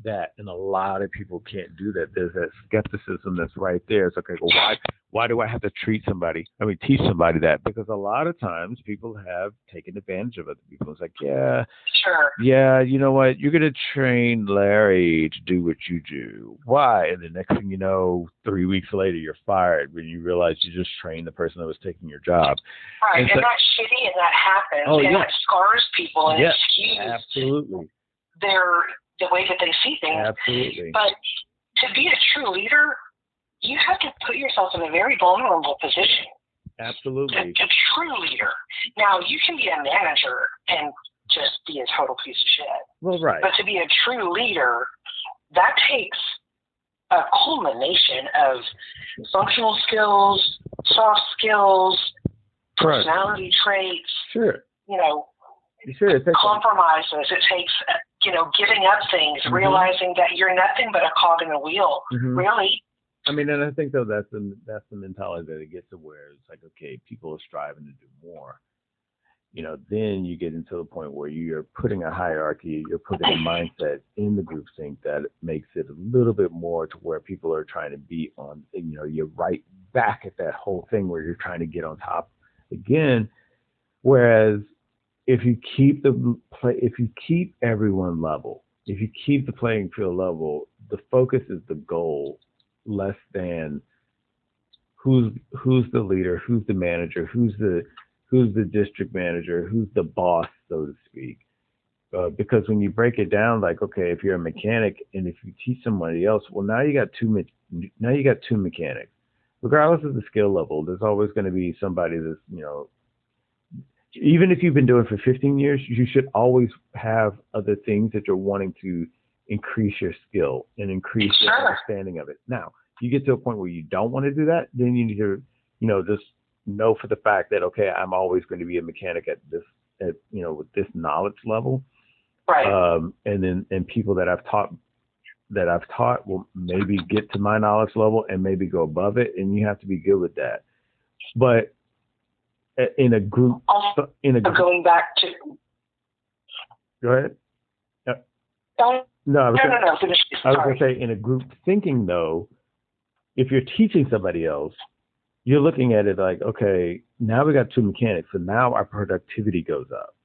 that, and a lot of people can't do that. There's that skepticism that's right there. It's okay, well, why do I have to teach somebody that? Because a lot of times people have taken advantage of other people. It's like, yeah, Sure. yeah, you know what? You're going to train Larry to do what you do. Why? And the next thing you know, 3 weeks later, you're fired when you realize you just trained the person that was taking your job. Right, and that's shitty, and that happens, and that scars people, and it skews absolutely. the way that they see things. Absolutely. But to be a true leader, you have to put yourself in a very vulnerable position. Absolutely. A true leader. Now, you can be a manager and just be a total piece of shit. Well, right. But to be a true leader, that takes a culmination of functional skills, soft skills, personality traits. Sure. You know, sure, compromises. It takes, giving up things, realizing that you're nothing but a cog in the wheel. Really. I mean, and I think though that's the mentality that it gets to where it's like, okay, people are striving to do more. Then you get into the point where you're putting a hierarchy, you're putting a mindset in the group think that makes it a little bit more to where people are trying to be on, you're right back at that whole thing where you're trying to get on top again. Whereas if you keep everyone level, if you keep the playing field level, the focus is the goal, less than who's the leader, who's the manager, who's the district manager, who's the boss, so to speak. Because when you break it down, like, okay, if you're a mechanic and if you teach somebody else, well, now you got two mechanics. Regardless of the skill level, there's always going to be somebody that's, even if you've been doing it for 15 years, you should always have other things that you're wanting to increase your skill and increase your understanding of it. Now, you get to a point where you don't want to do that, then you need to, just know for the fact that, okay, I'm always going to be a mechanic at this, with this knowledge level. Right. And people that I've taught will maybe get to my knowledge level and maybe go above it. And you have to be good with that. But in a group, going back to. Go ahead. No, I was going to say in a group thinking though, if you're teaching somebody else, you're looking at it like, okay, now we got two mechanics, so now our productivity goes up.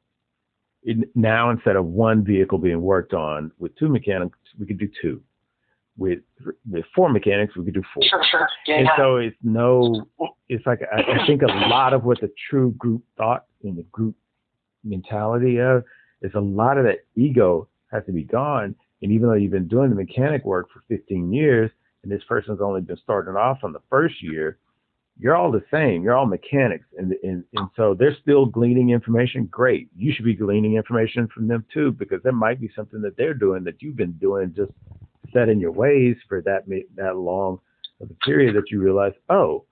Now instead of one vehicle being worked on with two mechanics, we could do two. With four mechanics, we could do four. Sure. Yeah, and so it's like I think a lot of what the true group thought and the group mentality of is a lot of that ego has to be gone. And even though you've been doing the mechanic work for 15 years, and this person's only been starting off on the first year, you're all the same. You're all mechanics. And so they're still gleaning information. Great. You should be gleaning information from them too, because there might be something that they're doing that you've been doing just set in your ways for that long of a period that you realize, oh,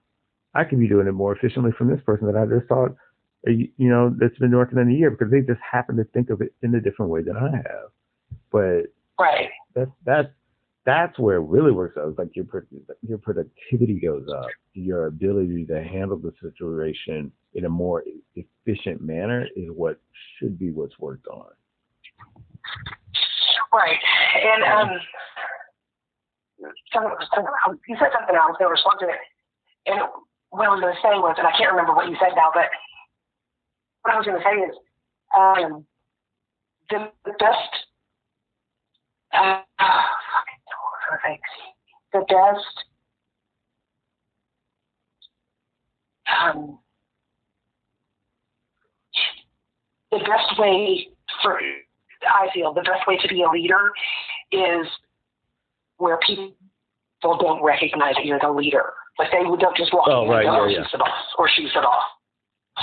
I could be doing it more efficiently from this person that I just thought, that's been working in a year because they just happen to think of it in a different way than I have. But right. That's where it really works out. It's like your productivity goes up. Your ability to handle the situation in a more efficient manner is what should be what's worked on. Right. And you said something I was going to respond to it. And what I was going to say was, and I can't remember what you said now, but what I was going to say is the best way I feel the best way to be a leader is where people don't recognize that you're the leader. Like they don't just walk in and go, she's the boss, or she's the boss.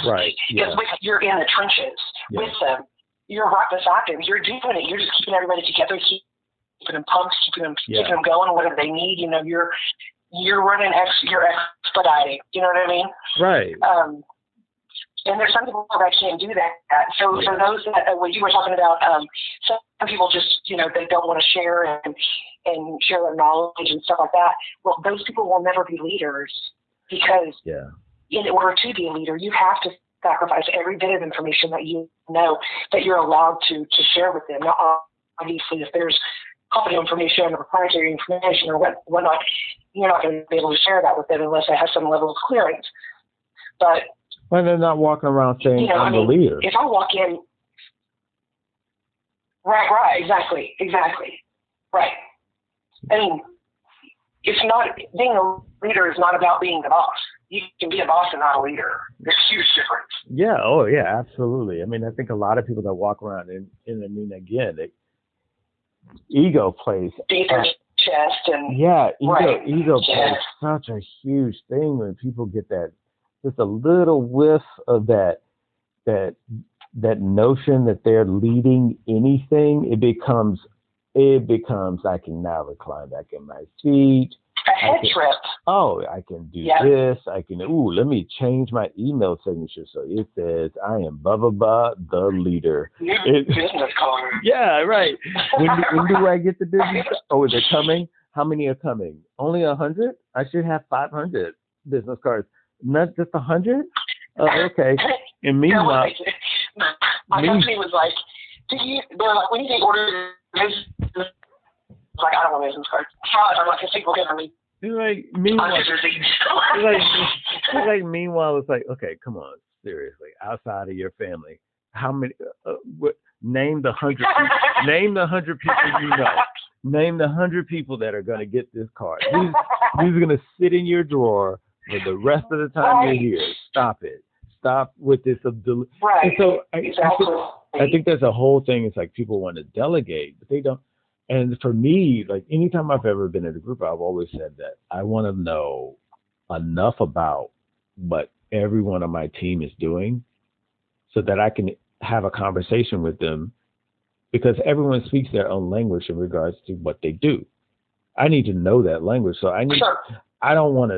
Right. Because you're in the trenches with them. You're right beside them. You're doing it. You're just keeping everybody together, keeping them pumped, keeping them going, whatever they need. You're running, you're expediting. You know what I mean? Right. And there's some people that can't do that. So for those that, what you were talking about, some people just, they don't want to share and share their knowledge and stuff like that. Well, those people will never be leaders because in order to be a leader, you have to sacrifice every bit of information that you know that you're allowed to share with them. Now, obviously, if there's confidential information or proprietary information or whatnot, you're not going to be able to share that with them unless they have some level of clearance. But when they're not walking around saying, I'm the leader. If I walk in, right, exactly. Right. I mean, it's not, being a leader is not about being the boss. You can be a boss and not a leader. There's a huge difference. Yeah. Oh, yeah, absolutely. I mean, I think a lot of people that walk around again, ego plays. Chest and ego plays such a huge thing when people get that, just a little whiff of that notion that they're leading anything. It becomes I can now recline back in my seat. A head trip. Oh, I can do this. I can, let me change my email signature so it says I am blah, blah, blah, the leader. Business card. Yeah, right. When do I get the business? Oh, they're coming? How many are coming? Only 100? I should have 500 business cards. Not just 100? Oh, okay. And meanwhile, my company was like, they're like, when you get orders, like, I don't want business cards. I'm like, people get me. Meanwhile, meanwhile, it's like, okay, come on, seriously, outside of your family, how many? Name the 100. Name the 100 people you know. Name the 100 people that are going to get this card. These are going to sit in your drawer for the rest of the time you're here. Stop it. Stop with this. Right. And so I think there's a whole thing. It's like people want to delegate, but they don't. And for me, like anytime I've ever been in a group, I've always said that I want to know enough about what everyone on my team is doing so that I can have a conversation with them, because everyone speaks their own language in regards to what they do. I need to know that language. So I don't want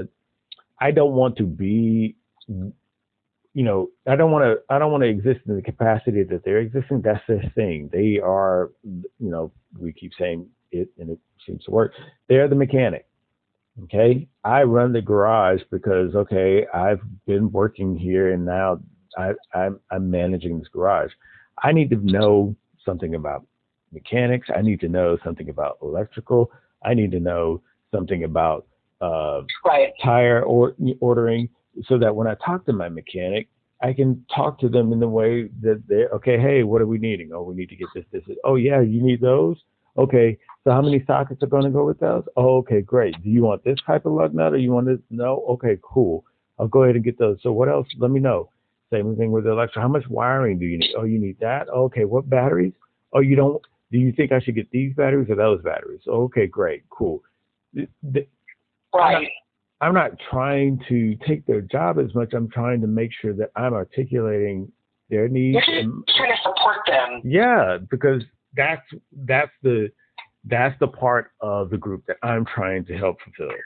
to be, I don't want to exist in the capacity that they're existing. That's their thing. They are, we keep saying it and it seems to work. They're the mechanic. Okay. I run the garage because, I've been working here and now I'm managing this garage. I need to know something about mechanics. I need to know something about electrical. I need to know something about tire ordering, so that when I talk to my mechanic, I can talk to them in the way that they're, hey, what are we needing? Oh, we need to get this. Oh, yeah, you need those? Okay, so how many sockets are going to go with those? Oh, okay, great. Do you want this type of lug nut or you want this? No? Okay, cool. I'll go ahead and get those. So what else? Let me know. Same thing with the electric. How much wiring do you need? Oh, you need that? Okay, what batteries? Oh, you don't? Do you think I should get these batteries or those batteries? Okay, great, cool. Right. I'm not trying to take their job as much. I'm trying to make sure that I'm articulating their needs. You're trying to support them. Yeah, because that's the part of the group that I'm trying to help fulfill.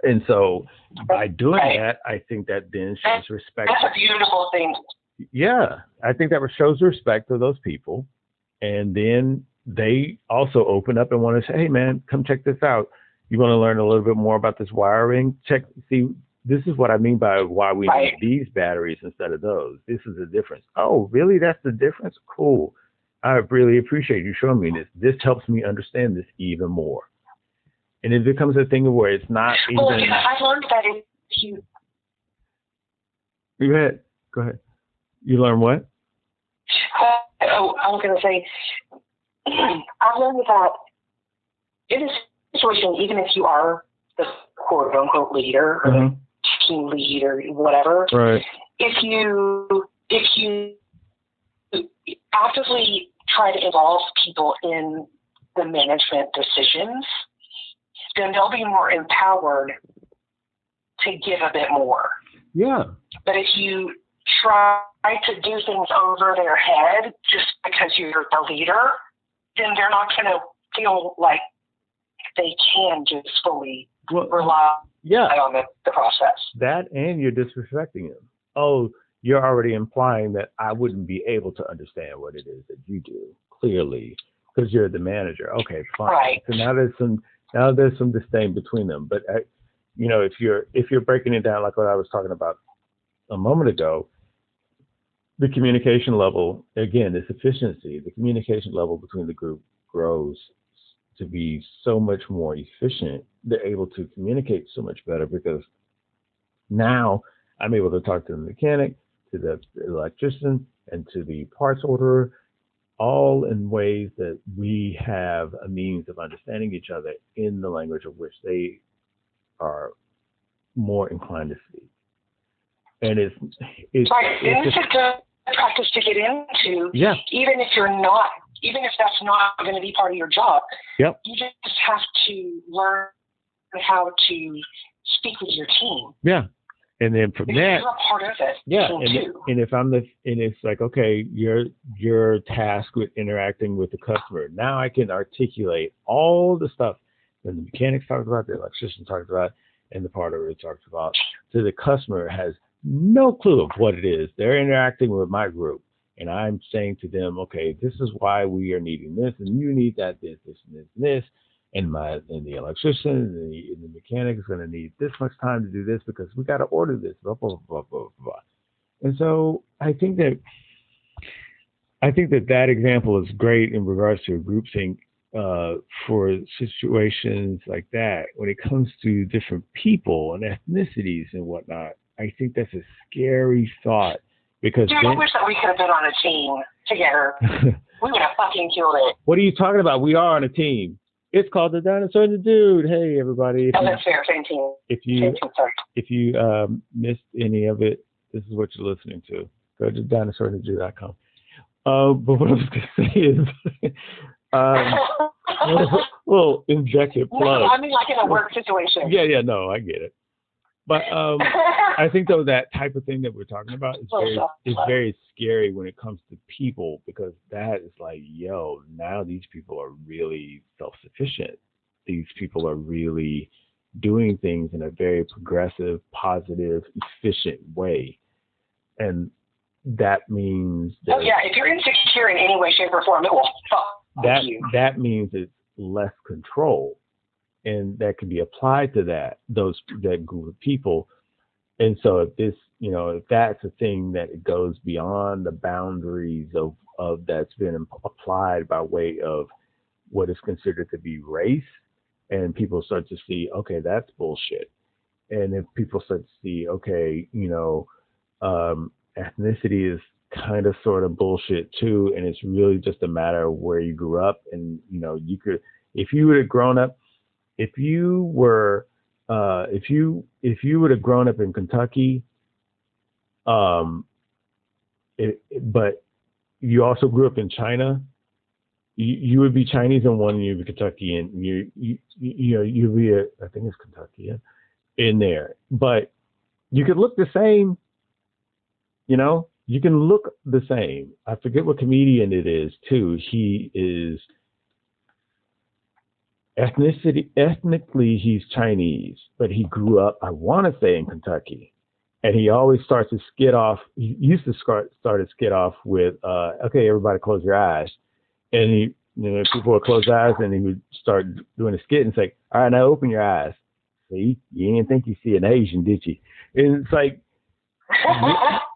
And so by doing that, I think that then shows respect. That's a beautiful thing. Yeah, I think that shows respect to those people. And then they also open up and want to say, hey, man, come check this out. You want to learn a little bit more about this wiring? See, this is what I mean by why we need these batteries instead of those. This is the difference. Oh, really? That's the difference? Cool. I really appreciate you showing me this. This helps me understand this even more. And it becomes a thing where it's not even... Well, I learned that if you... Go ahead. You learn what? I was going to say, I've learned that in a situation, even if you are the quote-unquote leader or the team lead or whatever, if you actively try to involve people in the management decisions, then they'll be more empowered to give a bit more. Yeah. But if you try to do things over their head just because you're the leader, then they're not going to feel like they can just fully rely on the process. That, and you're disrespecting them. Oh, you're already implying that I wouldn't be able to understand what it is that you do, clearly, because you're the manager. Okay, fine. Right. So now there's some disdain between them. But if you're breaking it down like what I was talking about a moment ago, the communication level, again, this efficiency, the communication level between the group grows to be so much more efficient. They're able to communicate so much better because now I'm able to talk to the mechanic, to the electrician, and to the parts orderer, all in ways that we have a means of understanding each other in the language of which they are more inclined to speak. And it's right. And it's a good practice to get into. Yeah. Even if that's not going to be part of your job. Yep. You just have to learn how to speak with your team. Yeah. And then from because that, you're a part of it. yeah. Too. And if and it's like, okay, you're tasked with interacting with the customer. Now I can articulate all the stuff that the mechanics talked about, the electrician talked about, and the part order talked about. So the customer has no clue of what it is. They're interacting with my group. And I'm saying to them, okay, this is why we are needing this, and you need that, this, and this. And the electrician and the mechanic is going to need this much time to do this because we got to order this, blah, blah, blah, blah, blah. And so I think that example is great in regards to a group sync for situations like that. When it comes to different people and ethnicities and whatnot, I think that's a scary thought because dude, I wish that we could have been on a team together. We would have fucking killed it. What are you talking about? We are on a team. It's called The Dinosaur and the Dude. Hey, everybody. That's fair. Same team. If you missed any of it, this is what you're listening to. Go to dinosaur&thedude.com. But what I was going to say is, little injected plug. No, I mean like in a work situation. Yeah, no, I get it. But I think, though, that type of thing that we're talking about is very scary when it comes to people, because that is like, yo, now these people are really self-sufficient. These people are really doing things in a very progressive, positive, efficient way. And that means that... Oh, yeah, if you're insecure in any way, shape, or form, it will fuck you. That means it's less control. And that can be applied to that group of people. And so if that's a thing that it goes beyond the boundaries of that's been applied by way of what is considered to be race, and people start to see, okay, that's bullshit. And if people start to see, okay, ethnicity is kind of sort of bullshit too, and it's really just a matter of where you grew up. And you could, if you would have grown up, if you would have grown up in Kentucky, but you also grew up in China, you would be Chinese in one, and you'd be Kentucky, and you'd be I think it's Kentucky in there. But you could look the same, you can look the same. I forget what comedian it is too. He is ethnically he's Chinese, but he grew up, I want to say, in Kentucky. And he always starts his skit off. He used to start his skit off with, okay, everybody close your eyes. And people would close their eyes, and he would start doing a skit and say, all right, now open your eyes. See, you didn't think you see an Asian, did you? And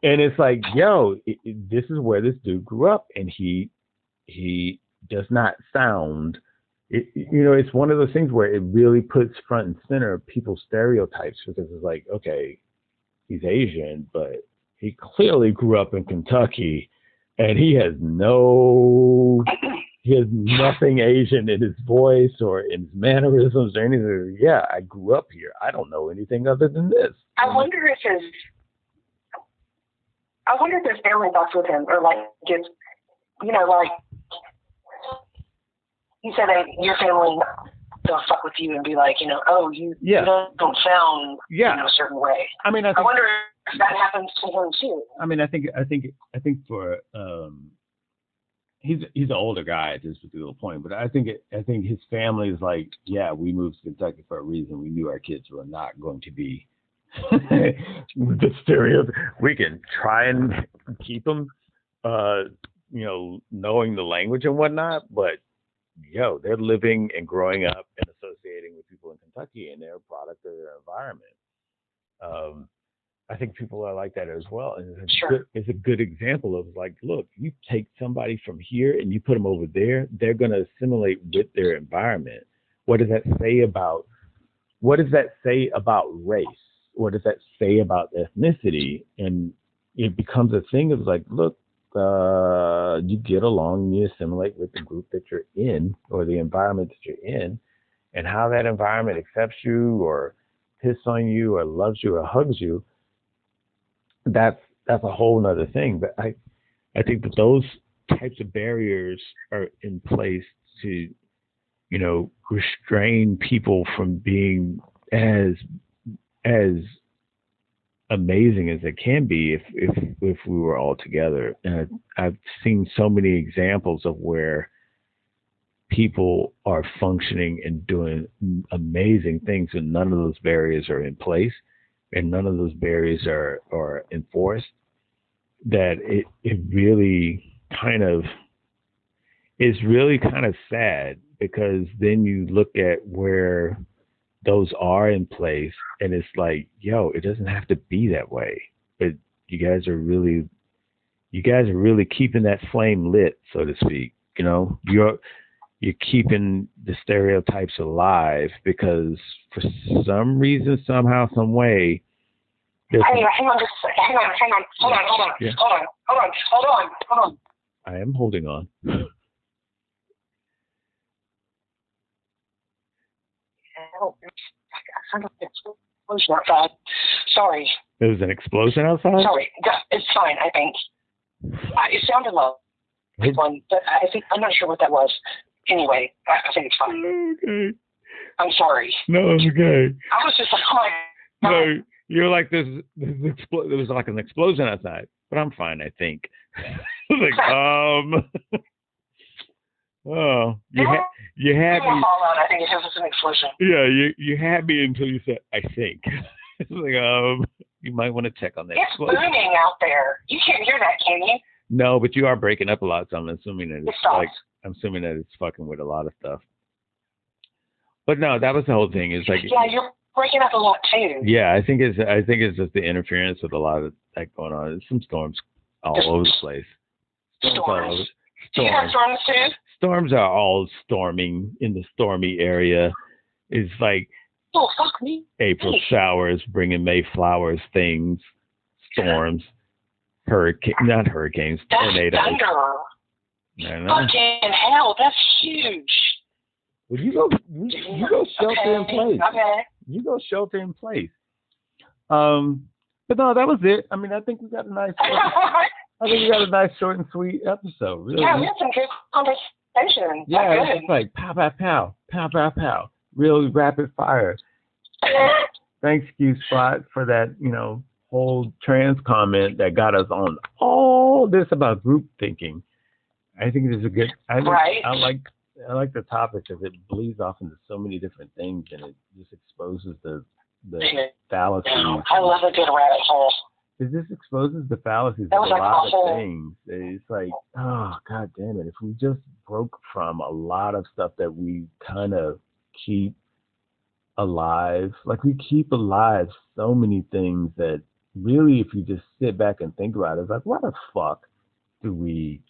it's like, yo, this is where this dude grew up, and he does not sound. It's one of those things where it really puts front and center people's stereotypes, because it's like, okay, he's Asian, but he clearly grew up in Kentucky, and he has nothing Asian in his voice or in his mannerisms or anything. Yeah, I grew up here. I don't know anything other than this. I wonder if his family fucks with him, or like gets, like you said that your family don't fuck with you and be like, you don't sound a certain way. I mean, I wonder if that happens to him too. I mean, I think for he's an older at this particular point, but I think his family is like, yeah, we moved to Kentucky for a reason. We knew our kids were not going to be the stereotype. We can try and keep them, knowing the language and whatnot, but they're living and growing up and associating with people in Kentucky, and they're a product of their environment. I think people are like that as well. And Sure. it's a good example of like, look, you take somebody from here and you put them over there, they're going to assimilate with their environment. What does that say about race? What does that say about ethnicity? And it becomes a thing of like, look, you get along and you assimilate with the group that you're in or the environment that you're in, and how that environment accepts you or pisses on you or loves you or hugs you. That's a whole nother thing. But I think that those types of barriers are in place to, restrain people from being as amazing as it can be if we were all together. And I've seen so many examples of where people are functioning and doing amazing things, and none of those barriers are in place, and none of those barriers are enforced. That it really kind of is really kind of sad, because then you look at where those are in place and it's like, yo, it doesn't have to be that way. But you guys are really keeping that flame lit, so to speak. You're keeping the stereotypes alive, because for some reason, somehow, some way. Hang on, hold on. Yeah. Hold on. I am holding on. Explosion outside. Sorry. There was an explosion outside? Sorry. It's fine, I think. It sounded like one, but I'm not sure what that was. Anyway, I think it's fine. Okay. I'm sorry. No, it's okay. I was just like, oh my God. No, you're like there was like an explosion outside, but I'm fine, I think. Like, oh, you had me. I think it was an explosion. Yeah, you had me until you said, I think. It's like, you might want to check on that. It's booming out there. You can't hear that, can you? No, but you are breaking up a lot, so I'm assuming that it's fucking with a lot of stuff. But no, that was the whole thing. It's like, yeah, you're breaking up a lot too. Yeah, I think it's just the interference with a lot of that going on. There's some storms all over the place. Storms. Do you have storms too? Storms are all storming in the stormy area. It's like, oh, fuck me. April showers bringing May flowers, things, storms, not hurricanes, tornadoes. Thunder. Fucking hell, that's huge. Well, you go shelter in place. Okay. You go shelter in place. But no, that was it. I mean, I think we got a nice short and sweet episode. Really. Yeah, we had some good conversation. Yeah, it's just like pow, pow, pow, pow, pow, pow. Really rapid fire. Thanks, Q-Spot, for that, whole trans comment that got us on all this about group thinking. I think it is a good. Right. I like the topic because it bleeds off into so many different things, and it just exposes the fallacies. I love a good rabbit hole. It just exposes the fallacies of a lot of things. It's like, oh, God damn it. If we just broke from a lot of stuff that we kind of keep alive, like we keep alive so many things that really, if you just sit back and think about it, it's like, why the fuck do we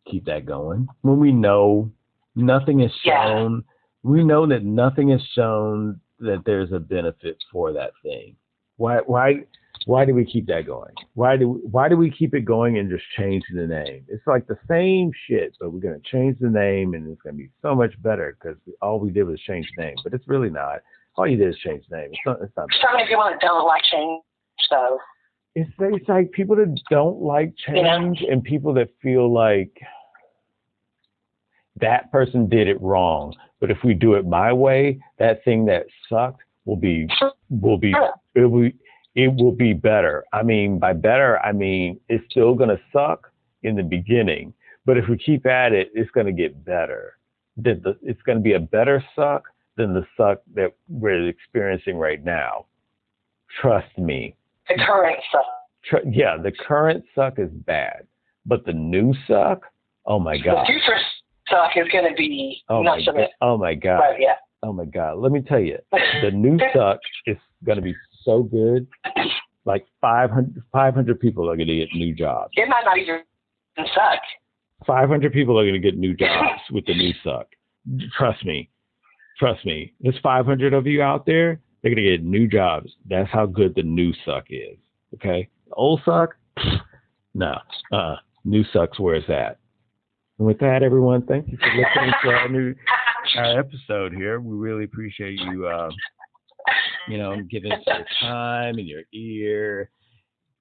keep that going when we know nothing is shown? Yeah. We know that nothing is shown that there's a benefit for that thing. Why do we keep that going? Why do we keep it going and just change the name? It's like the same shit, but we're going to change the name and it's going to be so much better because all we did was change the name. But it's really not. All you did is change the name. It's not. So many people that don't like change, so. It's like people that don't like change and people that feel like that person did it wrong. But if we do it my way, that thing that sucked it will be better. I mean, by better, I mean it's still going to suck in the beginning. But if we keep at it, it's going to get better. It's going to be a better suck than the suck that we're experiencing right now. Trust me. The current suck. Yeah, the current suck is bad. But the new suck, oh my God. The future suck is going to be not so bad. Oh my God. Right, yeah. Oh my God. Let me tell you, the new suck is going to be so good Like 500 people are going to get new jobs. It might not even suck. 500 people are going to get new jobs with the new suck. Trust me. There's 500 of you out there. They're going to get new jobs. That's how good the new suck is. Okay? The old suck? No. New suck's where it's at. And with that, everyone, thank you for listening to our episode here. We really appreciate you, giving us your time and your ear,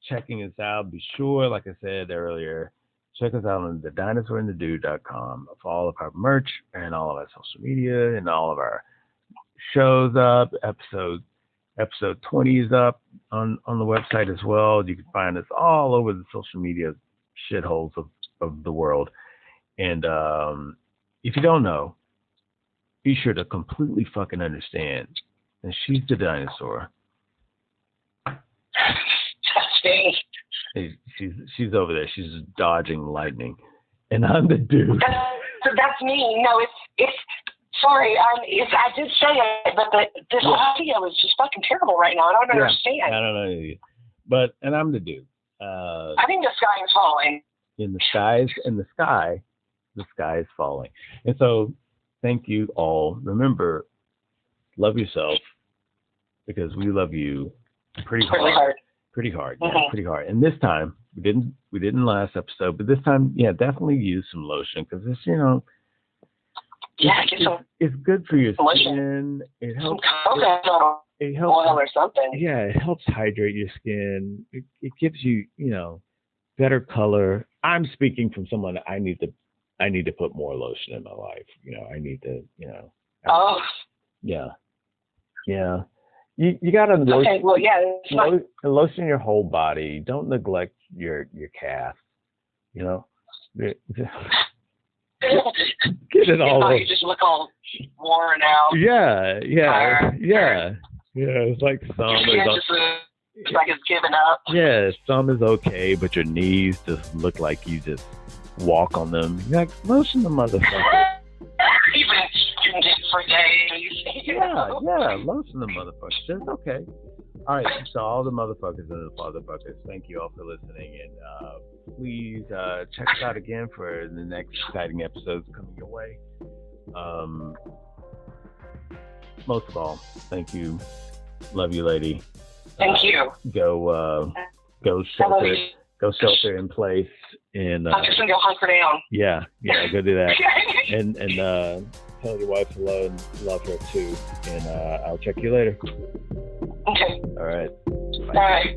checking us out. Be sure, like I said earlier, check us out on TheDinosaur&TheDude.com for all of our merch and all of our social media and all of our shows up. Episode 20 is up on the website as well. You can find us all over the social media shitholes of the world. And if you don't know, be sure to completely fucking understand. And she's the dinosaur. She's over there. She's dodging lightning, and I'm the dude. That's me. No, it's. Sorry, I did say it, but this audio is just fucking terrible right now. I don't understand. I don't know either. But I'm the dude. I think the sky is falling. In the sky is falling. And so, thank you all. Remember, love yourself, because we love you pretty hard. Pretty hard. And this time, we didn't last episode, but this time, definitely use some lotion, because it's, it's good for your skin. It helps. It helps oil or something. Yeah, it helps hydrate your skin. It gives you, better color. I'm speaking from someone that I need to put more lotion in my life. I need to, Yeah. You gotta lotion. Okay, well, lotion your whole body. Don't neglect your calf. Get it all over. You just look all worn out. Yeah. It's like some it's like it's given up. Yeah, some is okay, but your knees just look like you just walk on them. You're like, lotion the motherfucker. Even you can get for days. Yeah, lotion the motherfucker. That's okay. All right, so all the motherfuckers and the fatherfuckers, thank you all for listening, and please check us out again for the next exciting episodes coming your way. Most of all, thank you. Love you, lady. Thank you. Go shelter in place, and I'm just gonna go hunker down. Yeah, go do that. and tell your wife hello and love her too. And I'll check you later. Okay. All right. Bye.